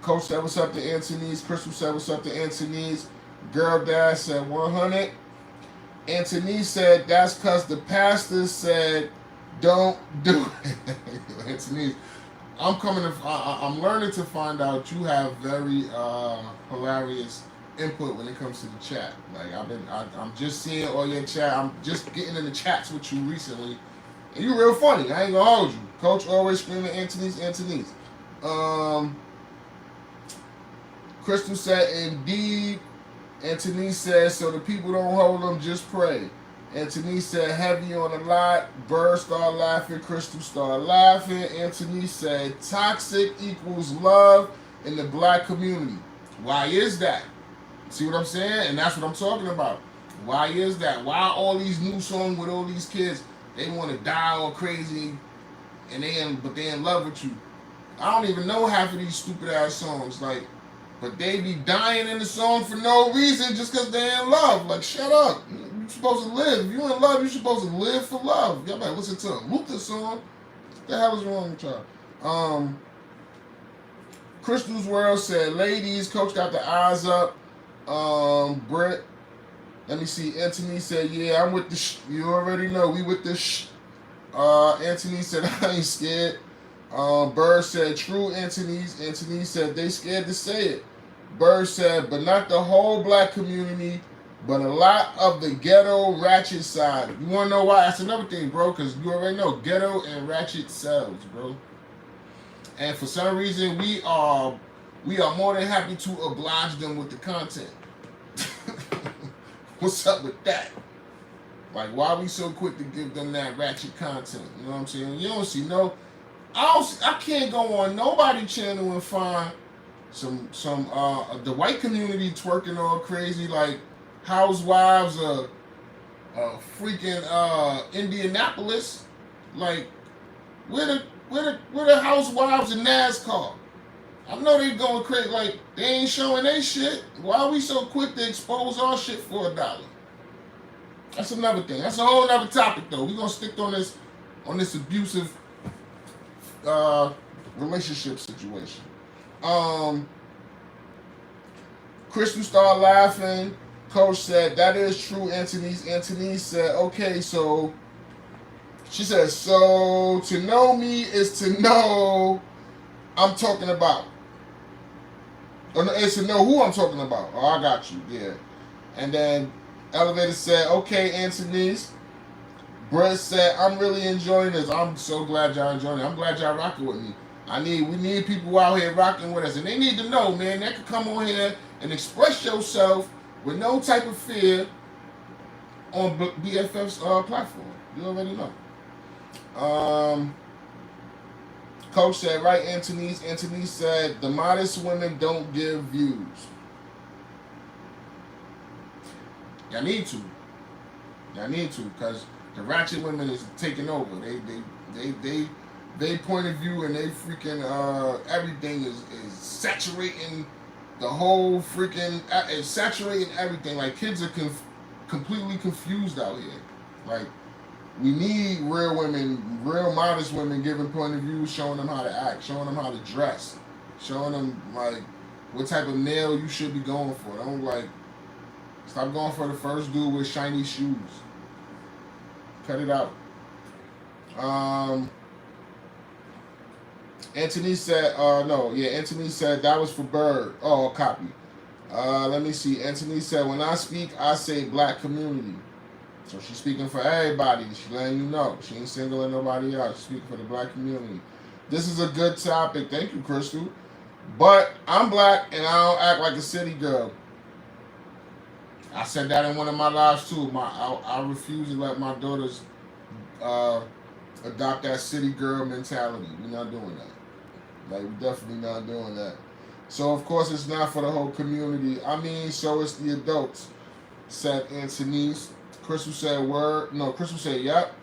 Coach said, what's up to Antonise? Crystal said, what's up to Antonise? Girl Dad said 100. Anthony said, that's because the pastor said, don't do it. Anthony, I'm learning to find out you have very hilarious input when it comes to the chat. Like, I'm just seeing all your chat. I'm just getting in the chats with you recently. And you're real funny. I ain't gonna hold you. Coach always screaming Anthony's. Crystal said, indeed. Anthony said, so the people don't hold them, just pray. Anthony said, heavy on a lot. Bird started laughing. Crystal started laughing. Anthony said, toxic equals love in the black community. Why is that? See what I'm saying? And that's what I'm talking about. Why is that? Why all these new songs with all these kids, they want to die all crazy, but they in love with you? I don't even know half of these stupid ass songs. Like, but they be dying in the song for no reason just because they're in love. Like, shut up. You're supposed to live. If you're in love, you're supposed to live for love. Y'all better listen to a Luther song. What the hell is wrong with y'all? Crystal's World said, ladies, Coach got the eyes up. Britt, let me see. Anthony said, yeah, I'm with the You already know, we with the Anthony said, I ain't scared. Bird said, true, Anthony said, they scared to say it. Bird said, but not the whole black community, but a lot of the ghetto ratchet side. You want to know why? That's another thing, bro, because you already know ghetto and ratchet sells, bro. And for some reason, we are more than happy to oblige them with the content. What's up with that? Like, why are we so quick to give them that ratchet content? You know what I'm saying? You don't see no... I can't go on nobody channel and find some the white community twerking all crazy like housewives of freaking Indianapolis. Like, where the housewives in NASCAR? I know they going crazy. Like, they ain't showing their shit. Why are we so quick to expose our shit for $1? That's another thing. That's a whole other topic though. We're gonna stick on this abusive relationship situation. Crystal started laughing. Coach said, that is true, Anthony said, okay, so she said, so to know me is to know I'm talking about. Or no, it's to know who I'm talking about. Oh, I got you, yeah. And then Elevator said, okay, Anthony. Brett said, I'm really enjoying this. I'm so glad y'all enjoying it. I'm glad y'all rocking with me. We need people out here rocking with us. And they need to know, man, they can come on here and express yourself with no type of fear on BFF's platform. You already know. Coach said, right, Anthony's. Anthony said, the modest women don't give views. Y'all need to. Y'all need to, because the ratchet women is taking over. They point of view and they freaking everything is saturating the whole freaking it's saturating everything. Like kids are completely confused out here. Like we need real women, real modest women giving point of view, showing them how to act, showing them how to dress, showing them like what type of nail you should be going for. Don't like stop going for the first dude with shiny shoes. Cut it out. Anthony said, Anthony said that was for Bird. Oh, copy. Let me see. Anthony said, when I speak, I say black community. So she's speaking for everybody. She's letting you know. She ain't singling nobody out. She's speaking for the black community. This is a good topic. Thank you, Crystal. But I'm black and I don't act like a city girl. I said that in one of my lives too. I refuse to let my daughters adopt that city girl mentality. We're not doing that. Like, we're definitely not doing that. So, of course, it's not for the whole community. I mean, so it's the adults, said Anthony's. Crystal said, word. No, Crystal said, yep.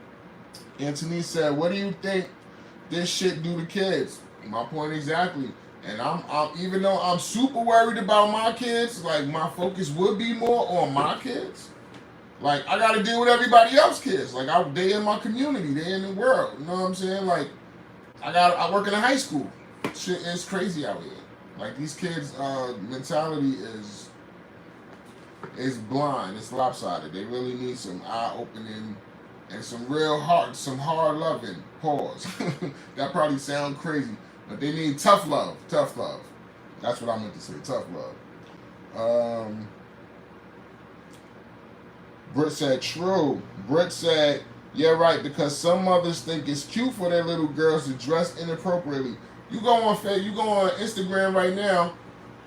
Anthony said, what do you think this shit do to kids? My point exactly. And I'm even though I'm super worried about my kids, like my focus would be more on my kids. Like I gotta deal with everybody else's kids. Like they in my community, they in the world. You know what I'm saying? Like I work in a high school. Shit is crazy out here. Like these kids' mentality is blind. It's lopsided. They really need some eye opening and some hard loving. Pause. That probably sound crazy. But they need tough love. Tough love. That's what I meant to say. Tough love. Britt said, true. Britt said, yeah, right, because some mothers think it's cute for their little girls to dress inappropriately. You go on Instagram right now,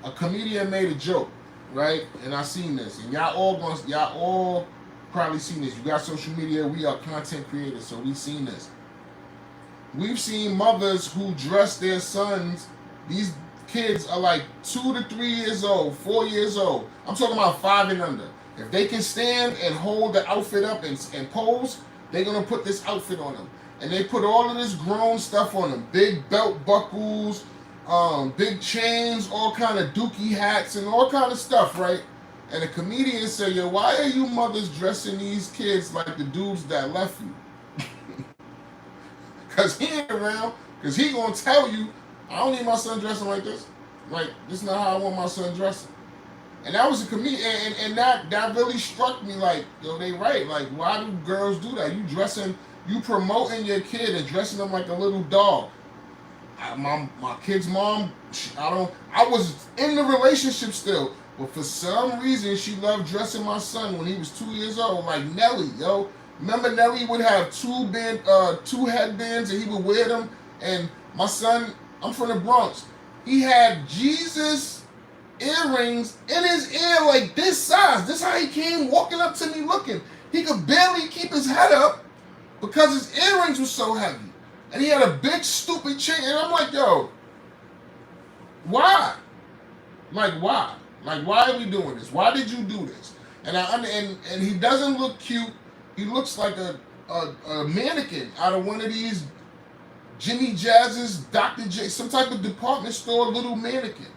a comedian made a joke, right? And I seen this. And y'all all probably seen this. You got social media, we are content creators, so we've seen this. We've seen mothers who dress their sons. These kids are like 2 to 3 years old, 4 years old. I'm talking about 5 and under. If they can stand and hold the outfit up and pose, they're going to put this outfit on them. And they put all of this grown stuff on them. Big belt buckles, big chains, all kind of dookie hats, and all kind of stuff, right? And the comedian said, yo, why are you mothers dressing these kids like the dudes that left you? Because he ain't around. Because he going to tell you, I don't need my son dressing like this. Like, this is not how I want my son dressing. And that was a comedian. And that really struck me like, yo, they right. Like, why do girls do that? You promoting your kid and dressing them like a little dog. My kid's mom, I was in the relationship still. But for some reason, she loved dressing my son when he was 2 years old. Like Nelly, yo. Remember Nelly would have two headbands and he would wear them. And my son, I'm from the Bronx, he had Jesus earrings in his ear like this size. This is how he came walking up to me looking. He could barely keep his head up because his earrings were so heavy. And he had a big stupid chain. And I'm like, yo, why? Like, why? Like, why are we doing this? Why did you do this? And he doesn't look cute. He looks like a mannequin out of one of these Jimmy Jazz's, Dr. J, some type of department store little mannequin.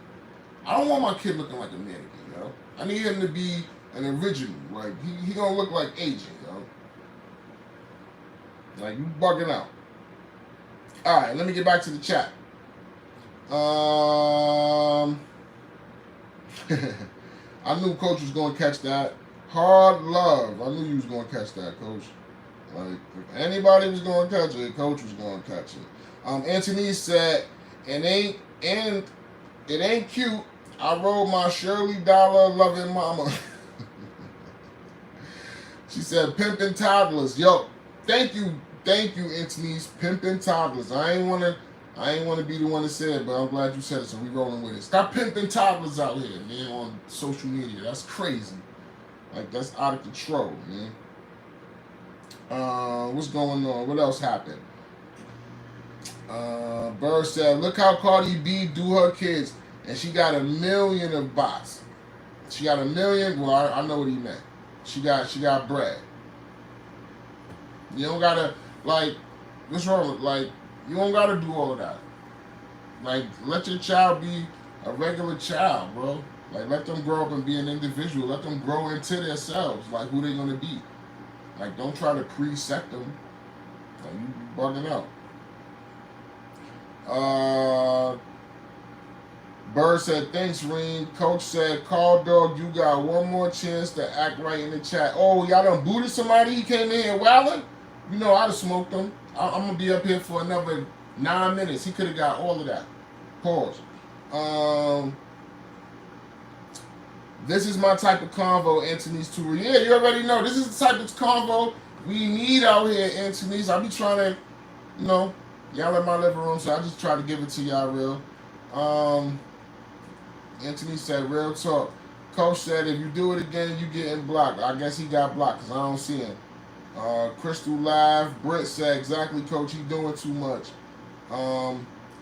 I don't want my kid looking like a mannequin, yo. I need him to be an original. Like, he gonna look like Agent, yo. Like, you bugging out. Alright, let me get back to the chat. I knew Coach was gonna catch that. Hard love. I knew you was going to catch that, Coach. Like, if anybody was going to catch it, Coach was going to catch it. Anthony said, it ain't cute. I rolled my Shirley Dollar loving mama. She said, pimping toddlers. Yo, Thank you, Anthony's pimping toddlers. I ain't wanna be the one to say it, but I'm glad you said it, so we rolling with it. Stop pimping toddlers out here, man, on social media. That's crazy. Like that's out of control, man. What's going on? What else happened? Bird said, "Look how Cardi B do her kids, and she got 1 million of bots. She got 1 million. Well, I know what he meant. She got bread. You don't gotta like. What's wrong with like? You don't gotta do all of that. Like, let your child be a regular child, bro. Like, let them grow up and be an individual. Let them grow into themselves, like who they gonna be. Like, don't try to preset them. Like, you bugging out." Bird said, "Thanks, Reem." Coach said, "Call dog, you got one more chance to act right in the chat." Oh, y'all done booted somebody? He came in here wilding? You know, I'd have smoked him. I'm going to be up here for another 9 minutes. He could have got all of that. Pause. This is my type of convo, Anthony's tour. Yeah, you already know. This is the type of convo we need out here, Anthony's. I be trying to, you know, y'all in my living room, so I just try to give it to y'all real. Anthony said, "Real talk." Coach said, "If you do it again, you getting blocked." I guess he got blocked because I don't see him. Crystal Live. Britt said, "Exactly, Coach. He doing too much."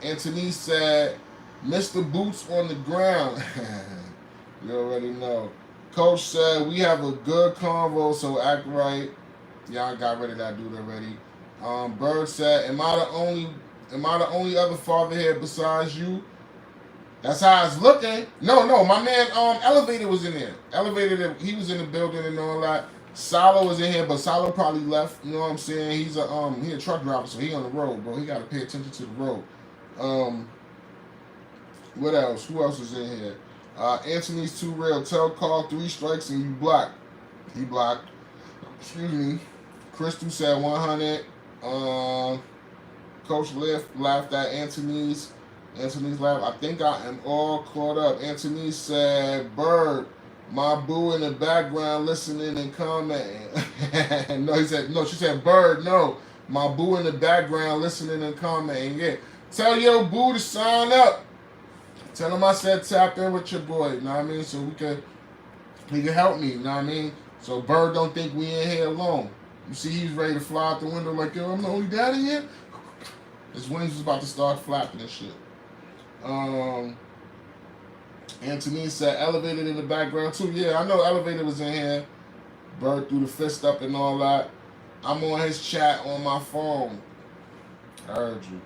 Anthony said, "Mr. Boots on the ground." You already know. Coach said, "We have a good convo, so act right." Y'all got rid of that dude already. Bird said, Am I the only other father here besides you?" That's how it's looking. No, my man Elevator was in there. Elevator, he was in the building and all that. Salo was in here, but Salo probably left. You know what I'm saying? He's a truck driver, so he on the road, bro. He gotta pay attention to the road. What else? Who else is in here? Anthony's too real. Tell Carl 3 strikes and you blocked. He blocked. Excuse me. Crystal said 100. Coach laughed at Anthony's laugh. "I think I am all caught up." Anthony said, "Bird, my boo in the background listening and commenting." No, he said, no, she said, "Bird, no, my boo in the background listening and commenting." Yeah. Tell your boo to sign up. Tell him I said tap in with your boy, you know what I mean? So he can help me, you know what I mean? So Bird don't think we in here alone. You see he's ready to fly out the window like, "Yo, I'm the only dad in here?" His wings was about to start flapping and shit. Anthony said Elevated in the background too. Yeah, I know Elevated was in here. Bird threw the fist up and all that. I'm on his chat on my phone. I heard you.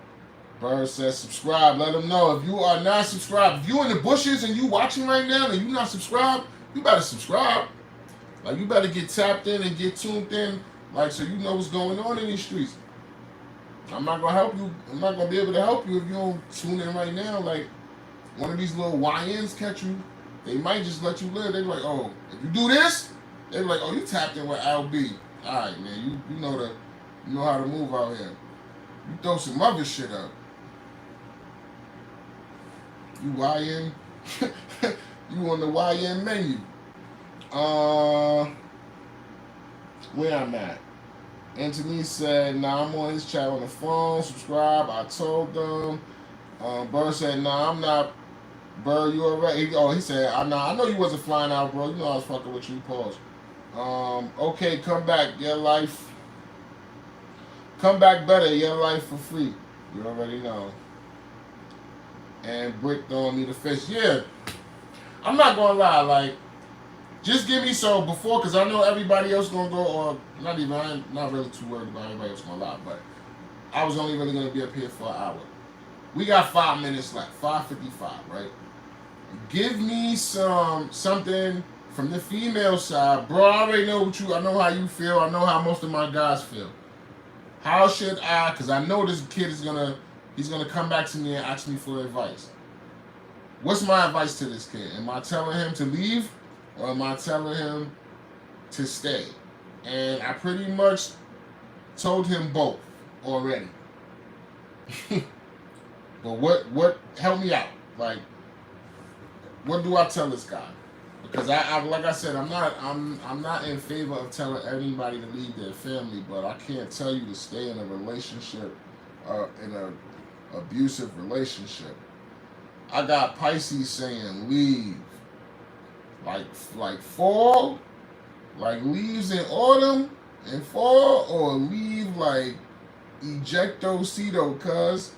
Bird says subscribe. Let him know if you are not subscribed. If you in the bushes and you watching right now and you not subscribed, you better subscribe. Like, you better get tapped in and get tuned in, like, so you know what's going on in these streets. I'm not gonna help you. I'm not gonna be able to help you if you don't tune in right now. Like, one of these little YNs catch you, they might just let you live. They be like, "Oh, if you do this," they be like, "Oh, you tapped in with LB. All right, man. You know how to move out here. You throw some other shit up. You YN, you on the YN menu." Where I'm at. Anthony said, "Nah, I'm on his chat on the phone. Subscribe." I told them. Bird said, "Nah, I'm not." Bird, you alright? He said, I know you wasn't flying out, bro. You know I was fucking with you." Pause. Okay, come back. Your life. Come back better. Your life for free. You already know. And Brick throwing me the fish. Yeah. I'm not gonna lie, like, just give me so before, because I know everybody else gonna go, or not even, I'm not really too worried about everybody else gonna lie, but I was only really gonna be up here for an hour. We got 5 minutes left, 5:55, right? Give me something from the female side, bro. I already know I know how you feel. I know how most of my guys feel. How should I? Because I know this kid he's gonna come back to me and ask me for advice. What's my advice to this kid? Am I telling him to leave, or am I telling him to stay? And I pretty much told him both already. But what help me out? Like, what do I tell this guy? Because I like I said, I'm not in favor of telling anybody to leave their family, but I can't tell you to stay in a relationship, in a abusive relationship. I got Pisces saying leave, like fall, like leaves in autumn and fall, or leave like ejectocito. Cuz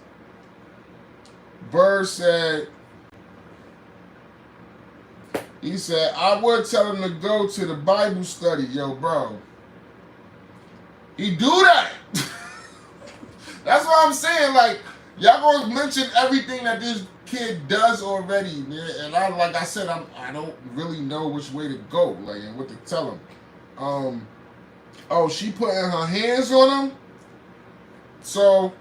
Bird said, he said, I would tell him to go to the Bible study. Yo, bro, he do that. That's what I'm saying. Like, y'all gonna mention everything that this kid does already, man. And like I said, I don't really know which way to go, like, and what to tell him. Oh, she putting her hands on him. So,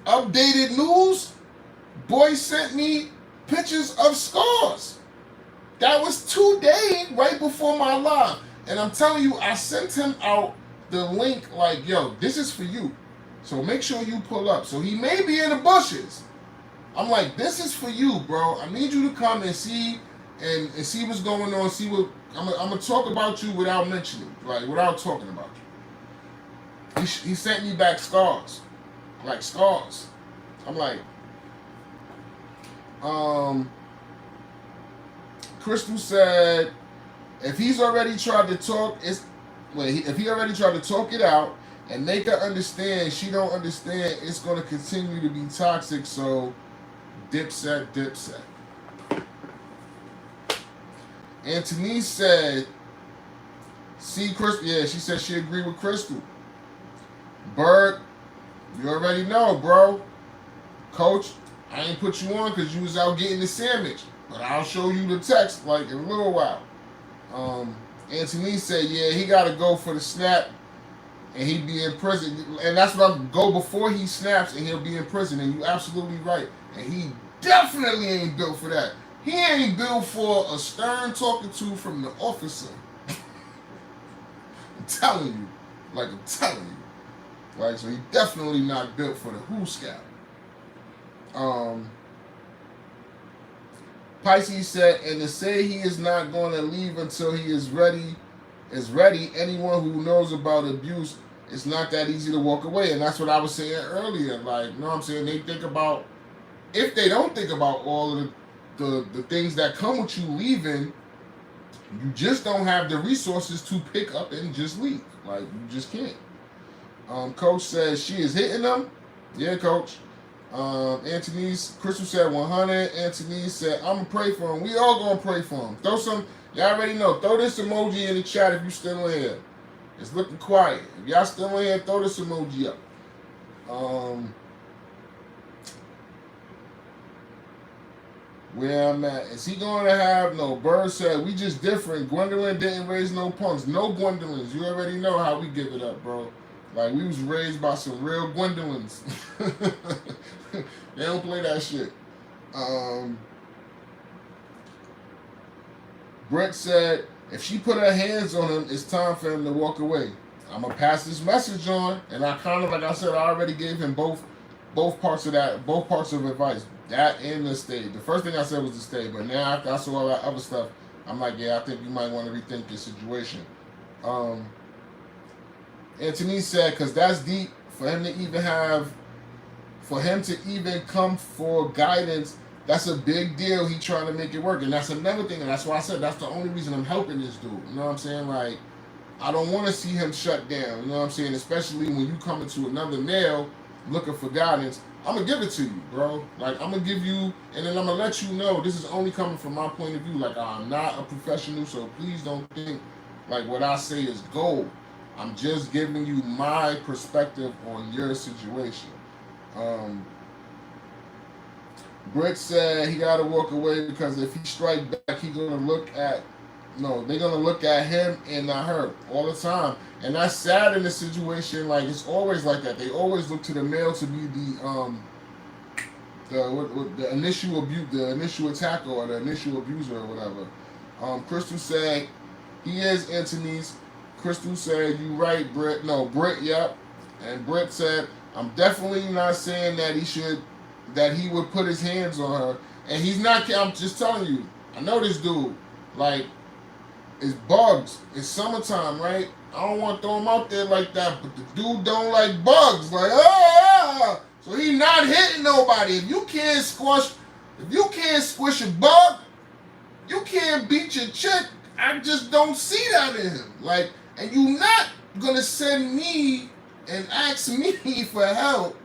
updated news. Boy sent me pictures of scars. That was today, right before my live. And I'm telling you, I sent him out the link like, yo, this is for you. So make sure you pull up. So he may be in the bushes. I'm like, this is for you, bro. I need you to come and see and see what's going on. See what I'm gonna talk about you without mentioning, like without talking about you. He sent me back scars, like scars. I'm like, Crystal said, if he's already tried to talk, if he already tried to talk it out and make her understand she don't understand, it's gonna continue to be toxic. So, dipset. Anthony said, see Crystal, yeah, she said she agreed with Crystal. Bird, you already know, bro. Coach, I ain't put you on because you was out getting the sandwich. But I'll show you the text like in a little while. Anthony said, yeah, he got to go for the snap and he'd be in prison. And that's what I'm go before he snaps and he'll be in prison. And you absolutely right. And he definitely ain't built for that. He ain't built for a stern talking to from the officer. I'm telling you. Like, so he definitely not built for the Who Scout. Pisces said, and to say he is not going to leave until he is ready. Anyone who knows about abuse, it's not that easy to walk away. And that's what I was saying earlier. Like, you know what I'm saying? They think about, if they don't think about all of the things that come with you leaving, you just don't have the resources to pick up and just leave. Like, you just can't. Coach says she is hitting them. Yeah, Coach. Crystal said 100. Anthony said, I'm going to pray for him. We all going to pray for him. Y'all already know. Throw this emoji in the chat if you still in here. It's looking quiet. If y'all still in here, throw this emoji up. Where I'm at. Is he going to have, no, Bird said, we just different. Gwendolyn didn't raise no punks. No Gwendolyn's. You already know how we give it up, bro. Like, we was raised by some real Gwendolyn's. They don't play that shit. Brett said, if she put her hands on him, it's time for him to walk away. I'm going to pass this message on. And I kind of, like I said, I already gave him both parts of advice. That and the stay. The first thing I said was to stay. But now, after I saw all that other stuff, I'm like, yeah, I think you might want to rethink your situation. Anthony said, because that's deep for him to even come for guidance. That's a big deal. He trying to make it work. And that's another thing. And that's why I said that's the only reason I'm helping this dude. You know what I'm saying? Like, I don't want to see him shut down. You know what I'm saying? Especially when you come into another male looking for guidance. I'm going to give it to you, bro. Like, I'm going to give you, and then I'm going to let you know this is only coming from my point of view. Like, I'm not a professional, so please don't think like what I say is gold. I'm just giving you my perspective on your situation. Britt said he got to walk away because if he strike back, they're going to look at him and not her all the time. And that's sad in this situation. Like, it's always like that. They always look to the male to be the initial abuse, the initial attacker or the initial abuser or whatever. Crystal said he is Anthony's. Crystal said, you right, Britt. No, Britt, yep. And Britt said, I'm definitely not saying that he would put his hands on her. And he's not, I'm just telling you, I know this dude. Like, it's bugs. It's summertime, right? I don't want to throw him out there like that, but the dude don't like bugs. Like, ah! So he not hitting nobody. If you can't squish a bug, you can't beat your chick. I just don't see that in him. Like, and you not gonna send me and ask me for help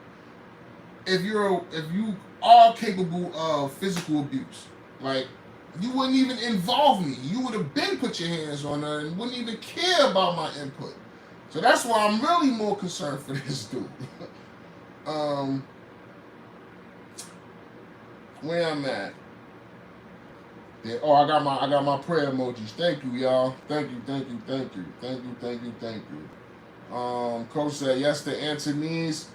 if you are capable of physical abuse. Like, you wouldn't even involve me. You would have been put your hands on her and wouldn't even care about my input. So that's why I'm really more concerned for this dude. Where I'm at. Yeah, oh, I got my prayer emojis. Thank you, y'all. Thank you. Coach said yes to Anthony's.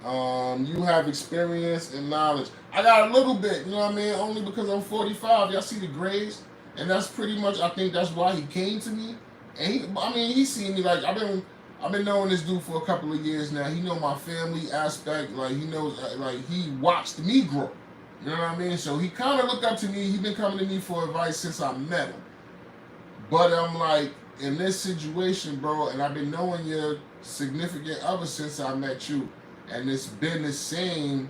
You have experience and knowledge. I got a little bit, you know what I mean? Only because I'm 45. Y'all see the grades? And that's pretty much, I think that's why he came to me. And he seen me, like, I've been knowing this dude for a couple of years now. He know my family aspect. Like, he knows, like, he watched me grow. You know what I mean? So he kind of looked up to me. He been coming to me for advice since I met him. But I'm like, in this situation, bro, and I've been knowing your significant other since I met you. And it's been the same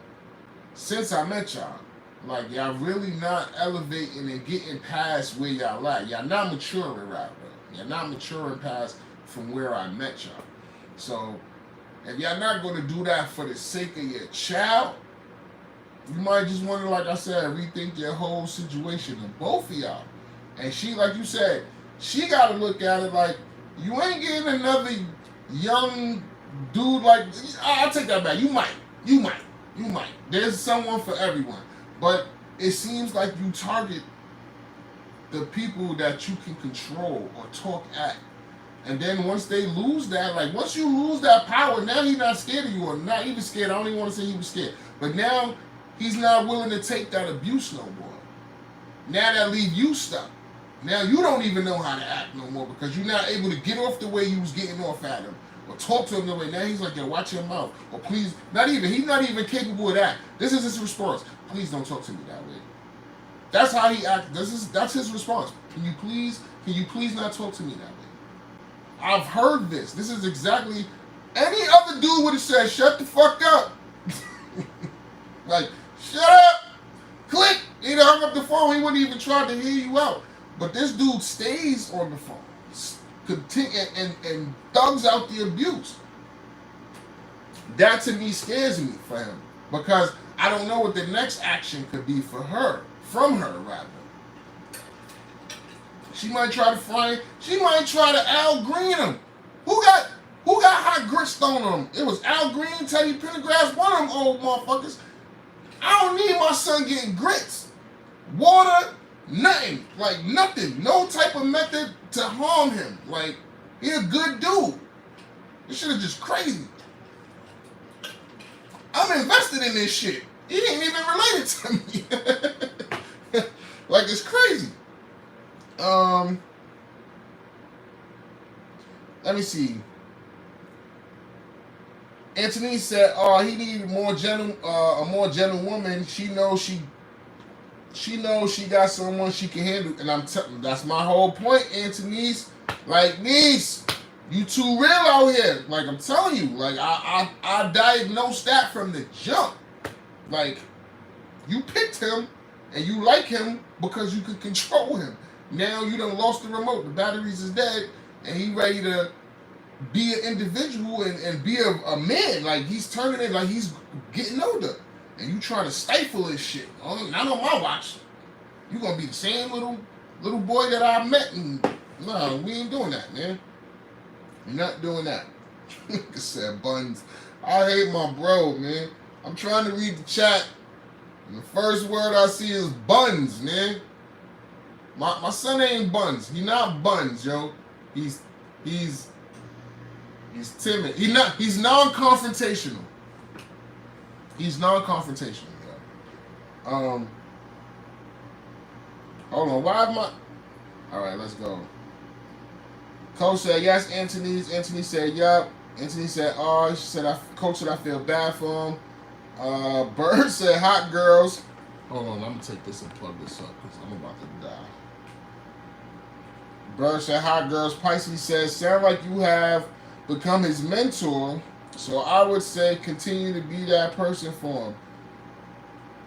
since I met y'all. Like, y'all really not elevating and getting past where y'all at. Y'all not maturing right, bro. Y'all not maturing past from where I met y'all. So, if y'all not going to do that for the sake of your child, you might just want to, like I said, rethink your whole situation of both of y'all. And she, like you said, she got to look at it like, you ain't getting another young dude like, I'll take that back. You might. There's someone for everyone. But it seems like you target the people that you can control or talk at. And then once they lose that, like once you lose that power, now he's not scared of you, or not even scared. I don't even want to say he was scared. But now he's not willing to take that abuse no more. Now that leave you stuck. Now you don't even know how to act no more because you're not able to get off the way you was getting off at him. Or talk to him the way. Now he's like, yo, watch your mouth. Or please, he's not even capable of that. This is his response. Please don't talk to me that way. That's how he acts. That's his response. Can you please not talk to me that way? I've heard this. This is exactly, any other dude would have said, shut the fuck up. Like, shut up. Click. He'd have hung up the phone. He wouldn't even try to hear you out. But this dude stays on the phone. Continue and thugs out the abuse. That to me scares me for him because I don't know what the next action could be for her, from her rather. She might try to Al Green him. Who got hot grits thrown on him? It was Al Green, Teddy Pendergrass, one of them old motherfuckers. I don't need my son getting grits, water, nothing, like nothing, no type of method to harm him. Like, he a good dude. This shit is just crazy. I'm invested in this shit. He ain't even related to me. Like, it's crazy. Let me see. Anthony said, "Oh, he needed a more gentle woman. She knows she got someone she can handle." And I'm telling, that's my whole point, Anthony's. Like, niece, you too real out here. Like, I'm telling you, like I diagnosed that from the jump. Like, you picked him and you like him because you could control him. Now you done lost the remote. The batteries is dead, and he ready to be an individual and be a man. Like, he's turning it, like he's getting older. And you trying to stifle his shit. Not on my watch. You gonna be the same little boy that I met. And no, we ain't doing that, man. We're not doing that. Nigga said buns. I hate my bro, man. I'm trying to read the chat. And the first word I see is buns, man. My son ain't buns. He not buns, yo. He's timid. He's non-confrontational. He's non-confrontational, yo. Hold on. Why am I? All right, let's go. Coach said yes. Anthony said yup. Anthony said oh. She said Coach said I feel bad for him. Bird said hot girls. Hold on, I'm gonna take this and plug this up because I'm about to die. Brother said, hi girls. Pisces says, sound like you have become his mentor. So I would say continue to be that person for him.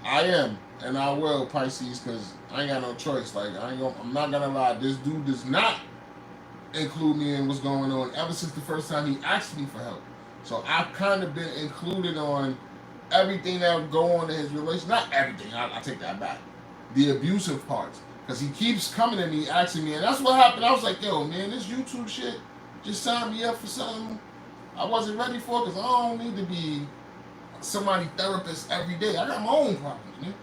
I am, and I will, Pisces, because I ain't got no choice. Like I'm not gonna lie. This dude does not include me in what's going on ever since the first time he asked me for help. So I've kind of been included on everything that go on in his relation. Not everything. I take that back. The abusive parts, because he keeps coming at me, asking me, and that's what happened. I was like, yo, man, this YouTube shit just signed me up for something I wasn't ready for, because I don't need to be somebody's therapist every day. I got my own problems, man.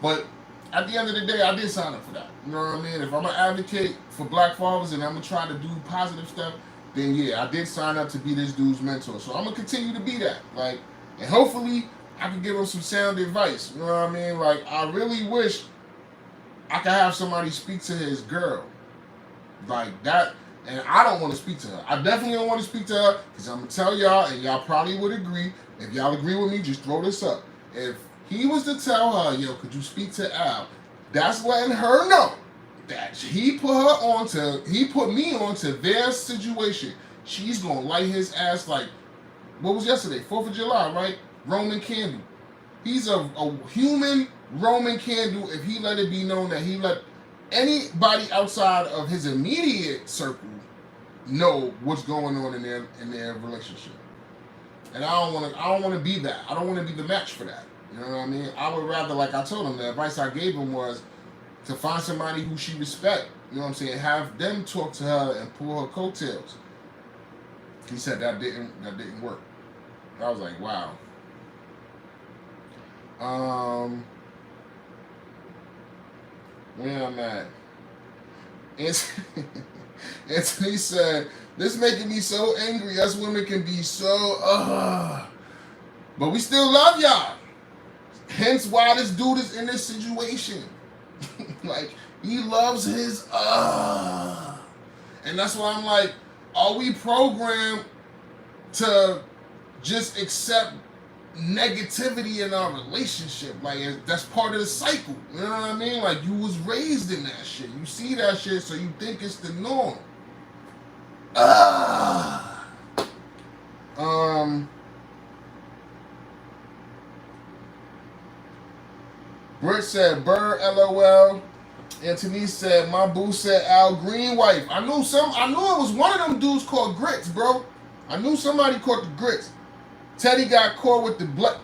But at the end of the day, I did sign up for that. You know what I mean? If I'm gonna advocate for black fathers and I'm gonna try to do positive stuff, then yeah, I did sign up to be this dude's mentor. So I'm gonna continue to be that. Like, and hopefully I can give him some sound advice. You know what I mean? Like, I really wish I could have somebody speak to his girl. Like that. And I don't want to speak to her. I definitely don't want to speak to her because I'm going to tell y'all, and y'all probably would agree. If y'all agree with me, just throw this up. If he was to tell her, yo, could you speak to Al? That's letting her know that he put me onto their situation. She's going to light his ass like, what was yesterday? 4th of July, right? Roman candle. He's a human Roman candle if he let it be known that he let anybody outside of his immediate circle know what's going on in their relationship. And I don't want to be that. I don't want to be the match for that. You know what I mean? I would rather, like I told him, the advice I gave him was to find somebody who she respect. You know what I'm saying? Have them talk to her and pull her coattails. He said that didn't work. I was like, wow. Where I'm at. Anthony said, this making me so angry. Us women can be so, but we still love y'all. Hence why this dude is in this situation. Like, he loves his, and that's why I'm like, are we programmed to just accept negativity in our relationship? Like, that's part of the cycle. You know what I mean? Like, you was raised in that shit. You see that shit, so you think it's the norm. Britt said, Burr, LOL. Anthony said, my boo said Al Green wife. I knew it was one of them dudes called Grits, bro. I knew somebody caught the Grits. Teddy got caught with the blood.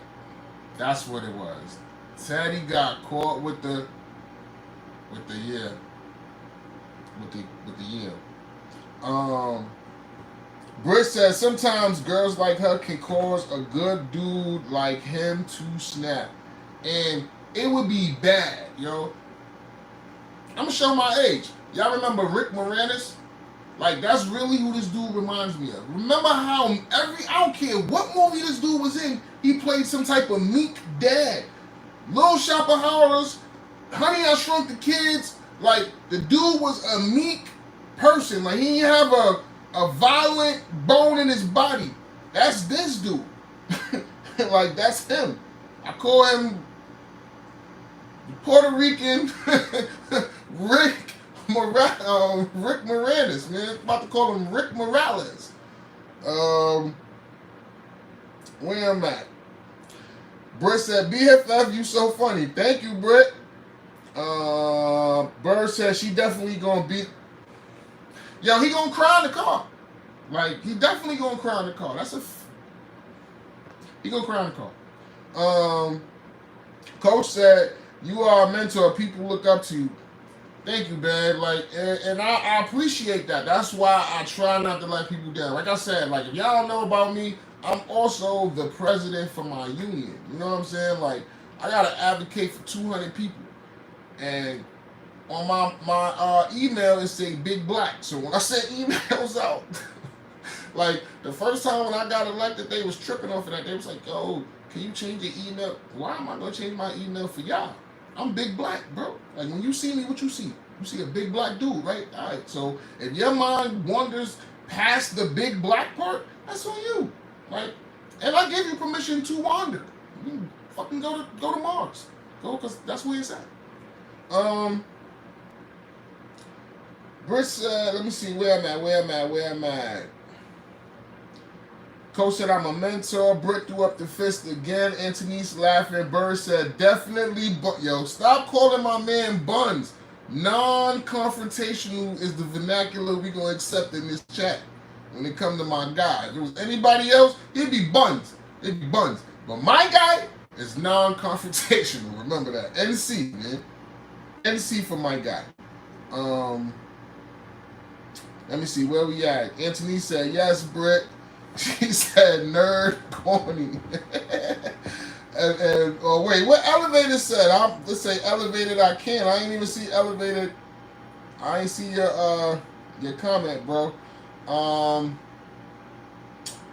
That's what it was. Teddy got caught with the yeah. With the yeah. Britt says sometimes girls like her can cause a good dude like him to snap. And it would be bad, yo. I'm gonna show my age. Y'all remember Rick Moranis? Like, that's really who this dude reminds me of. Remember how I don't care what movie this dude was in, he played some type of meek dad. Little Shop of Horrors, Honey, I Shrunk the Kids. Like, the dude was a meek person. Like, he didn't have a violent bone in his body. That's this dude. Like, that's him. I call him Puerto Rican Rick Moranis, man. I'm about to call him Rick Morales. Where I'm at. Britt said, BFF, you so funny. Thank you, Britt. Bird said she definitely gonna beat. Yo, he gonna cry in the car. Like, he definitely gonna cry in the car. He gonna cry in the car. Coach said, you are a mentor. People look up to you. Thank you, man. Like, and I appreciate that. That's why I try not to let people down. Like I said, like, if y'all don't know about me, I'm also the president for my union. You know what I'm saying? Like, I gotta advocate for 200 people. And on my email, it say Big Black. So when I send emails out, like, the first time when I got elected, they was tripping off of that. They was like, yo, can you change your email? Why am I gonna change my email for y'all? I'm Big Black, bro. Like, when you see me, what you see? You see a big black dude, right? All right, so if your mind wanders past the big black part, that's on you. Like, and I give you permission to wander. You can fucking go to Mars. Go, because that's where it's at. Britt said, let me see where I'm at. Coach said, I'm a mentor. Britt threw up the fist again. Anthony's laughing. Bird said, definitely. Yo, stop calling my man Buns. Non-confrontational is the vernacular we going to accept in this chat when it comes to my guy. If it was anybody else, he'd be Buns. It'd be Buns. But my guy is non-confrontational. Remember that. NC, man. NC for my guy. Let me see. Where we at? Anthony said, yes, Britt. She said, nerd corny. and oh wait, what elevator said? Let's say elevated. I can't. I ain't even see elevated. I ain't see your comment, bro.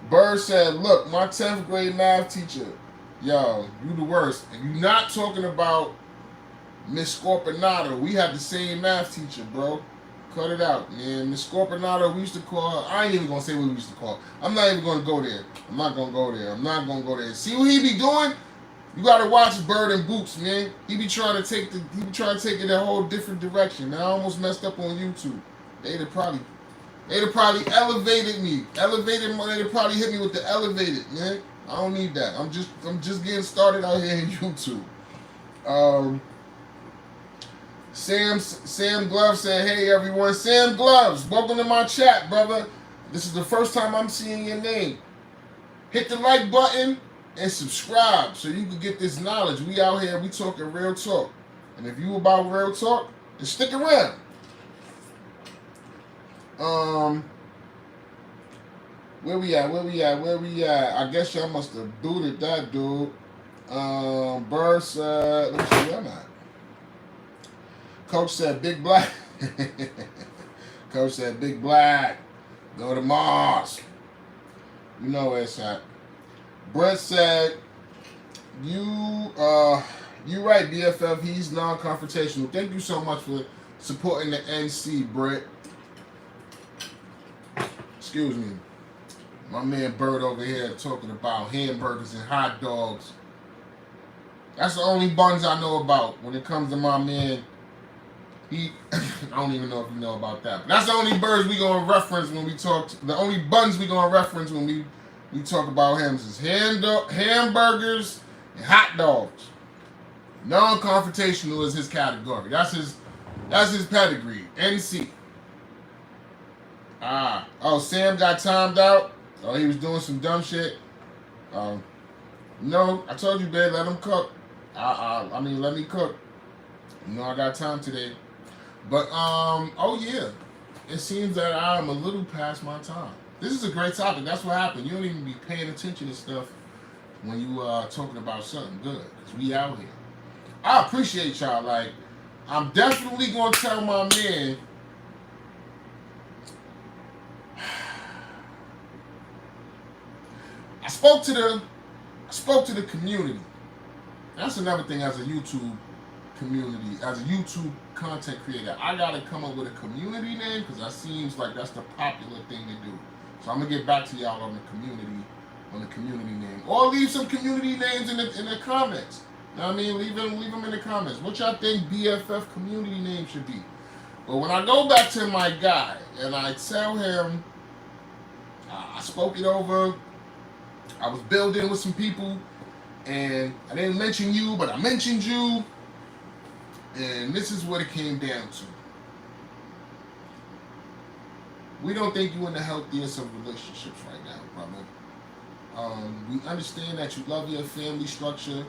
Bird said, look, my 10th grade math teacher. Yo, you the worst. And you not talking about Miss Scorpinato. We had the same math teacher, bro. Cut it out, man. Miss Scorpinato, we used to call her. I ain't even going to say what we used to call her. I'm not even going to go there. I'm not going to go there. See what he be doing? You got to watch Bird and Boots, man. He be trying to take it in a whole different direction. I almost messed up on YouTube. They'd have probably elevated me. They'd probably hit me with the elevated, man. I don't need that. I'm just getting started out here in YouTube. Sam Gloves said, hey everyone. Sam Gloves, welcome to my chat, brother. This is the first time I'm seeing your name. Hit the like button and subscribe so you can get this knowledge. We out here, we talking real talk. And if you about real talk, then stick around. Where we at? I guess y'all must have booted that dude. Bird said, let me see where I'm at. Coach said, Big Black. Coach said, Big Black. Go to Mars. You know where it's at. Brett said, you right, BFF. He's non-confrontational. Thank you so much for supporting the NC, Brett. Excuse me. My man Bird over here talking about hamburgers and hot dogs. That's the only buns I know about when it comes to my man. I don't even know if you know about that. But that's the only birds we gonna reference when we talk. The only buns we gonna reference when we talk about him is hamburgers and hot dogs. Non-confrontational is his category. That's his pedigree. NC. Sam got timed out. Oh, he was doing some dumb shit. No, I told you, babe, let him cook. Let me cook. You know I got time today. But, oh yeah, it seems that I'm a little past my time. This is a great topic. That's what happened. You don't even be paying attention to stuff when you talking about something good. Because we out here. I appreciate y'all. Like, I'm definitely going to tell my man, I spoke to the community. That's another thing as a YouTube community, as a YouTube content creator. I gotta come up with a community name because that seems like that's the popular thing to do. So I'm gonna get back to y'all on the community name, or leave some community names in the comments. You know what I mean? Leave them in the comments. What y'all think BFF community name should be? But when I go back to my guy and I tell him, I spoke it over. I was building with some people, and I didn't mention you, but I mentioned you. And this is what it came down to. We don't think you're in the healthiest of relationships right now, brother. We understand that you love your family structure,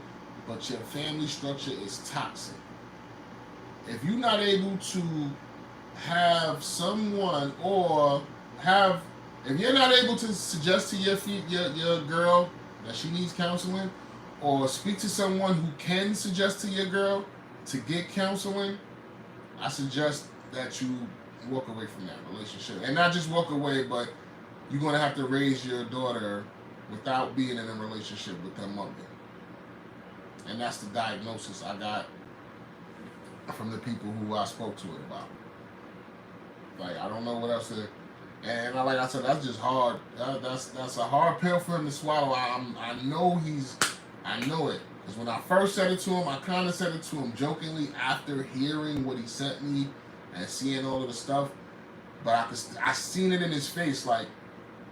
but your family structure is toxic. If you're not able to have someone if you're not able to suggest to your girl that she needs counseling, or speak to someone who can suggest to your girl to get counseling, I suggest that you walk away from that relationship. And not just walk away, but you're going to have to raise your daughter without being in a relationship with her mother. And that's the diagnosis I got from the people who I spoke to it about. Like, I don't know what else to... And like I said, that's just hard. That's a hard pill for him to swallow. I know it. Because when I first said it to him, I kind of said it to him jokingly after hearing what he sent me and seeing all of the stuff. But I seen it in his face. Like,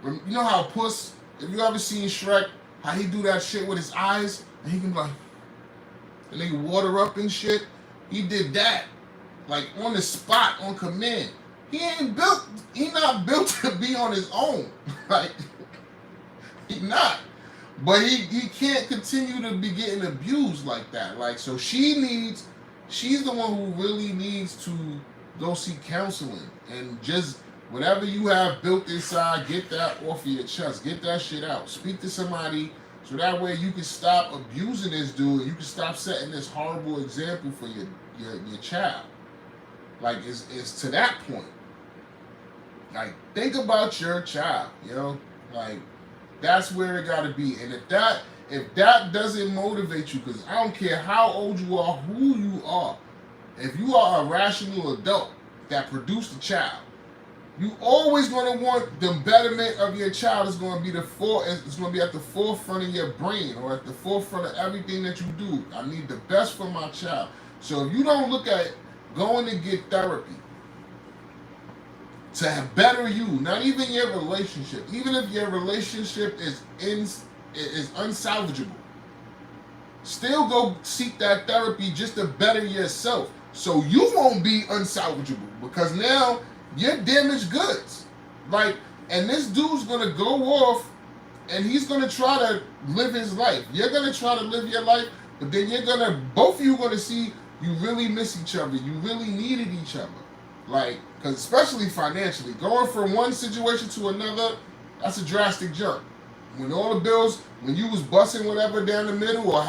you know how Puss, if you ever seen Shrek, how he do that shit with his eyes, and he can be like, and they water up and shit. He did that, like on the spot, on command. He not built to be on his own. Like, he not. But he can't continue to be getting abused like that. Like, so she's the one who really needs to go seek counseling. And just whatever you have built inside, get that off of your chest. Get that shit out. Speak to somebody so that way you can stop abusing this dude. You can stop setting this horrible example for your child. Like, it's to that point. Like, think about your child, you know? Like, that's where it gotta be. And if that doesn't motivate you, because I don't care how old you are, who you are, if you are a rational adult that produced a child, you always gonna want the betterment of your child is gonna be it's gonna be at the forefront of your brain or at the forefront of everything that you do. I need the best for my child. So if you don't look at going to get therapy to better you, not even your relationship, even if your relationship is unsalvageable, still go seek that therapy just to better yourself so you won't be unsalvageable, because now you're damaged goods. Like, and this dude's gonna go off and he's gonna try to live his life. You're gonna try to live your life, but then both of you gonna see you really miss each other. You really needed each other. Like, because especially financially, going from one situation to another, that's a drastic jump. When all the bills, when you was busting whatever down the middle or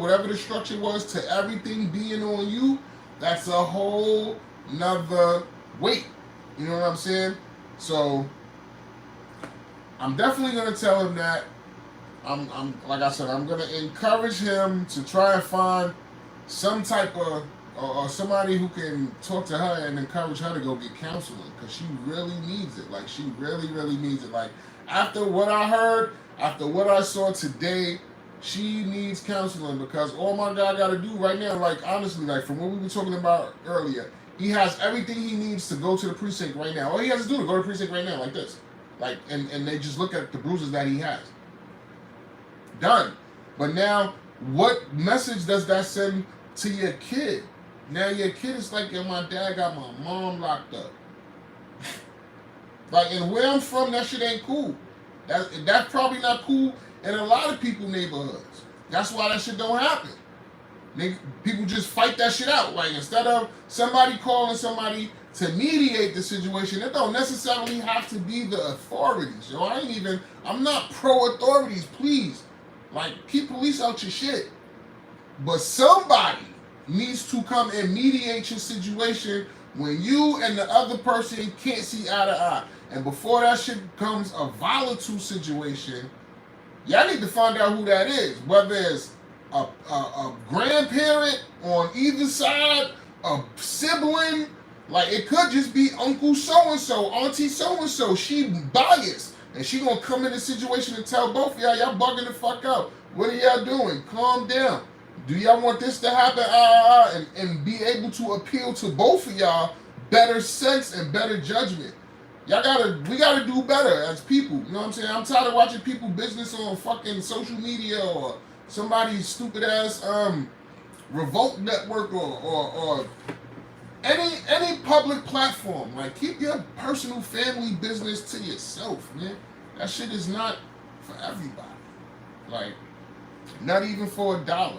whatever the structure was, to everything being on you, that's a whole nother weight. You know what I'm saying? So I'm definitely gonna tell him that. I'm like I said, I'm gonna encourage him to try and find some type of or somebody who can talk to her and encourage her to go get counseling, because she really needs it. Like, she really, really needs it. Like, after what I heard, after what I saw today, she needs counseling, because all my guy got to do right now, like, honestly, like, from what we were talking about earlier, he has everything he needs to go to the precinct right now. All he has to do is go to the precinct right now, like this. Like, and they just look at the bruises that he has. Done. But now, what message does that send to your kid? Now your kid is like, yo, my dad got my mom locked up. Like, and where I'm from, that shit ain't cool. That's probably not cool in a lot of people's neighborhoods. That's why that shit don't happen. People just fight that shit out. Like, instead of somebody calling somebody to mediate the situation, it don't necessarily have to be the authorities. Yo, I'm not pro-authorities, please. Like, keep police out your shit. But somebody needs to come and mediate your situation when you and the other person can't see eye to eye. And before that shit becomes a volatile situation, y'all need to find out who that is. Whether it's a grandparent on either side, a sibling, like, it could just be Uncle so-and-so, Auntie so-and-so. She biased. And she gonna come in the situation and tell both of y'all bugging the fuck out. What are y'all doing? Calm down. Do y'all want this to happen? And be able to appeal to both of y'all better sense and better judgment. We gotta do better as people. You know what I'm saying? I'm tired of watching people business on fucking social media or somebody's stupid ass Revolt Network or any public platform. Like, keep your personal family business to yourself, man. That shit is not for everybody. Like, not even for $1.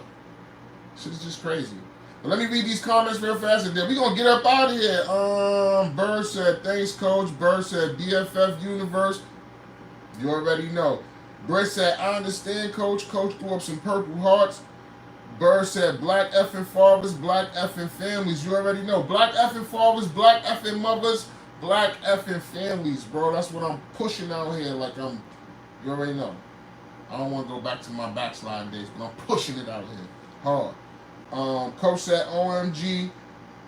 Shit is just crazy. But let me read these comments real fast, and then we're going to get up out of here. Bird said, thanks, Coach. Bird said, BFF Universe. You already know. Brett said, I understand, Coach. Coach threw up some Purple Hearts. Bird said, black effing fathers, black effing families. You already know. Black effing fathers, black effing mothers, black effing families, bro. That's what I'm pushing out here. Like, you already know. I don't want to go back to my backsliding days, but I'm pushing it out here hard. Coach said, OMG.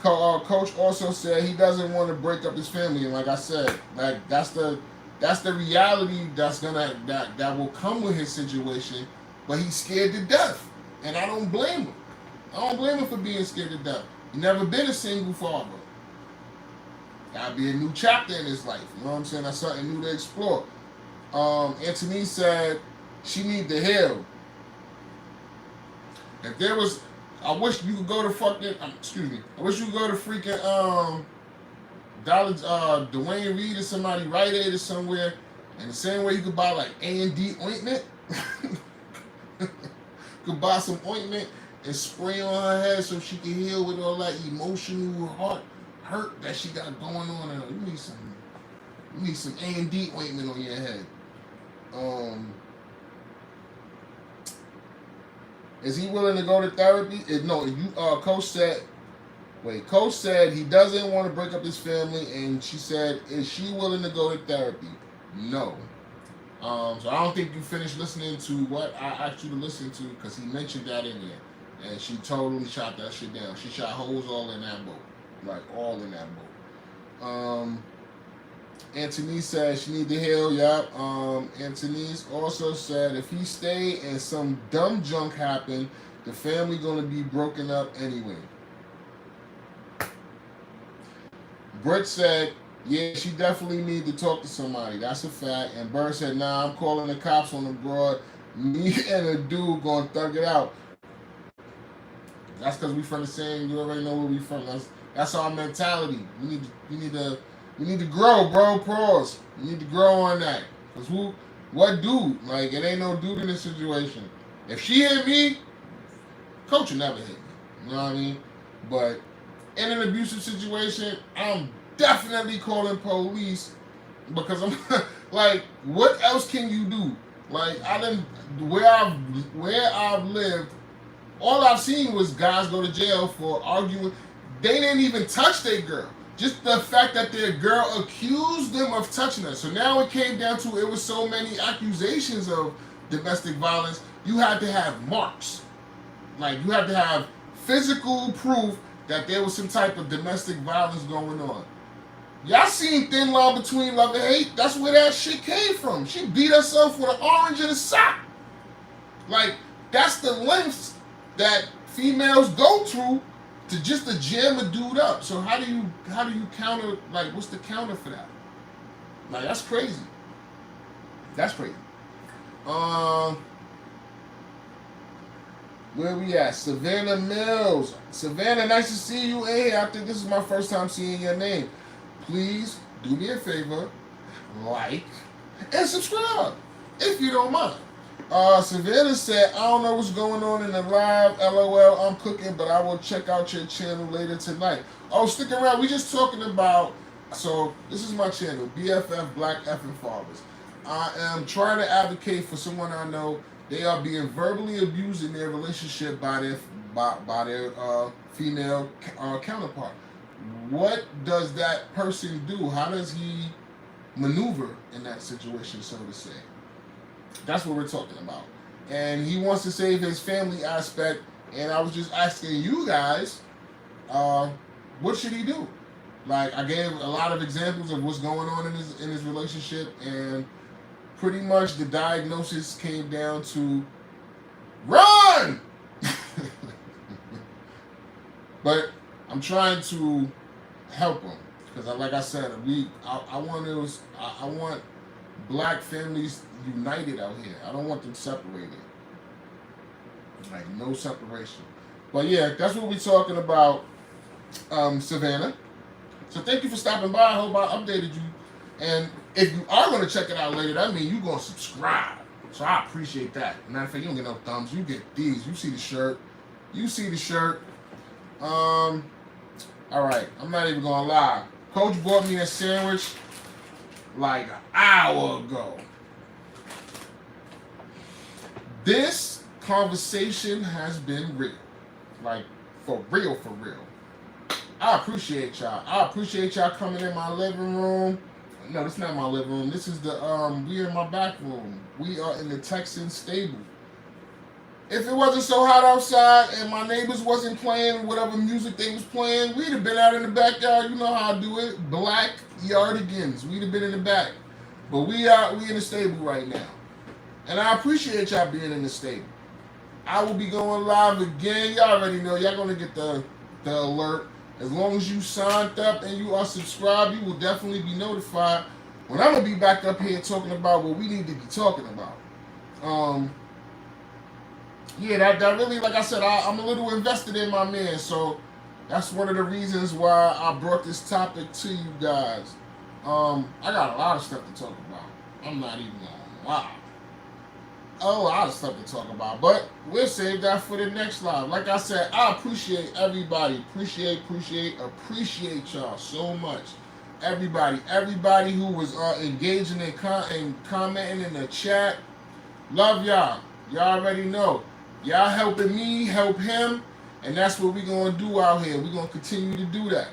Coach also said he doesn't want to break up his family, and like I said, like, that's the reality that will come with his situation. But he's scared to death. And I don't blame him. I don't blame him for being scared to death. He never been a single father. Gotta be a new chapter in his life. You know what I'm saying? That's something new to explore. Anthony said she need to heal. If there was, I wish you could go to fucking, excuse me, I wish you could go to freaking, Dwayne Reed or somebody, Rite Aid or somewhere, and the same way you could buy like A&D ointment, could buy some ointment and spray on her head so she can heal with all that emotional hurt that she got going on in her. You need some A&D ointment on your head. Is he willing to go to therapy? Coach said he doesn't want to break up his family, and she said, is she willing to go to therapy? No. So I don't think you finished listening to what I asked you to listen to, because he mentioned that in there. And she totally shot that shit down. She shot holes all in that boat. Like, all in that boat. Anthony said she need to heal. Yep. Anthony's also said if he stay and some dumb junk happen, the family gonna be broken up anyway. Britt said, yeah, she definitely need to talk to somebody. That's a fact. And Bird said, nah, I'm calling the cops on the broad. Me and a dude gonna thug it out. That's because we from the same. You already know where we from. That's our mentality. We need to grow, bro. Pause. You need to grow on that. Cause what dude? Like, it ain't no dude in this situation. If she hit me, Coach would never hit me. You know what I mean? But in an abusive situation, I'm definitely calling police, because I'm like, what else can you do? Like, where I've lived, all I've seen was guys go to jail for arguing. They didn't even touch their girl. Just the fact that their girl accused them of touching her. So now it came down to, it was so many accusations of domestic violence, you had to have marks. Like, you had to have physical proof that there was some type of domestic violence going on. Y'all seen Thin Line Between Love and Hate? That's where that shit came from. She beat herself with an orange in a sock. Like, that's the lengths that females go through to jam a dude up. So how do you counter, like, what's the counter for that? Like, that's crazy. That's crazy. Where we at? Savannah Mills. Savannah, nice to see you in here. I think this is my first time seeing your name. Please do me a favor, like, and subscribe, if you don't mind. Savannah said, I don't know what's going on in the live. LOL, I'm cooking, but I will check out your channel later tonight. Oh, stick around. We just talking about, so this is my channel, BFF Black Effing Fathers. I am trying to advocate for someone I know. They are being verbally abused in their relationship by their female counterpart. What does that person do? How does he maneuver in that situation, so to say? That's what we're talking about. And he wants to save his family aspect. And I was just asking you guys, what should he do? Like, I gave a lot of examples of what's going on in his relationship, and pretty much the diagnosis came down to run. But I'm trying to help him, because, like I said, I want black families united out here. I don't want them separated. Like, no separation. But yeah, that's what we're talking about, Savannah. So thank you for stopping by. I hope I updated you. And if you are going to check it out later, that means you're going to subscribe. So I appreciate that. Matter of fact, you don't get no thumbs. You get these. You see the shirt. All right. I'm not even going to lie. Coach bought me a sandwich like an hour ago. This conversation has been real. Like, for real, for real. I appreciate y'all. I appreciate y'all coming in my living room. No, this is not my living room. This is we are in my back room. We are in the Texan stable. If it wasn't so hot outside and my neighbors wasn't playing whatever music they was playing, we'd have been out in the backyard. You know how I do it. Black yardigans. We'd have been in the back. But we in the stable right now. And I appreciate y'all being in the stable. I will be going live again. Y'all already know. Y'all gonna get the alert. As long as you signed up and you are subscribed, you will definitely be notified when I'm gonna be back up here talking about what we need to be talking about. Um, yeah, that really, like I said, I'm a little invested in my man, so that's one of the reasons why I brought this topic to you guys. I got a lot of stuff to talk about. I'm not even gonna lie. A lot of stuff to talk about, but we'll save that for the next live. Like I said, I appreciate everybody. Appreciate y'all so much. Everybody who was engaging and commenting in the chat. Love y'all. Y'all already know. Y'all helping me, help him, and that's what we gonna do out here. We gonna continue to do that.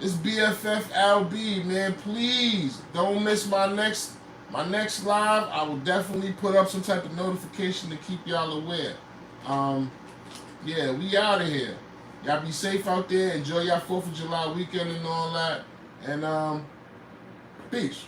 It's BFF LB, man. Please don't miss my next live. I will definitely put up some type of notification to keep y'all aware. Yeah, we out of here. Y'all be safe out there. Enjoy y'all 4th of July weekend and all that. And peace.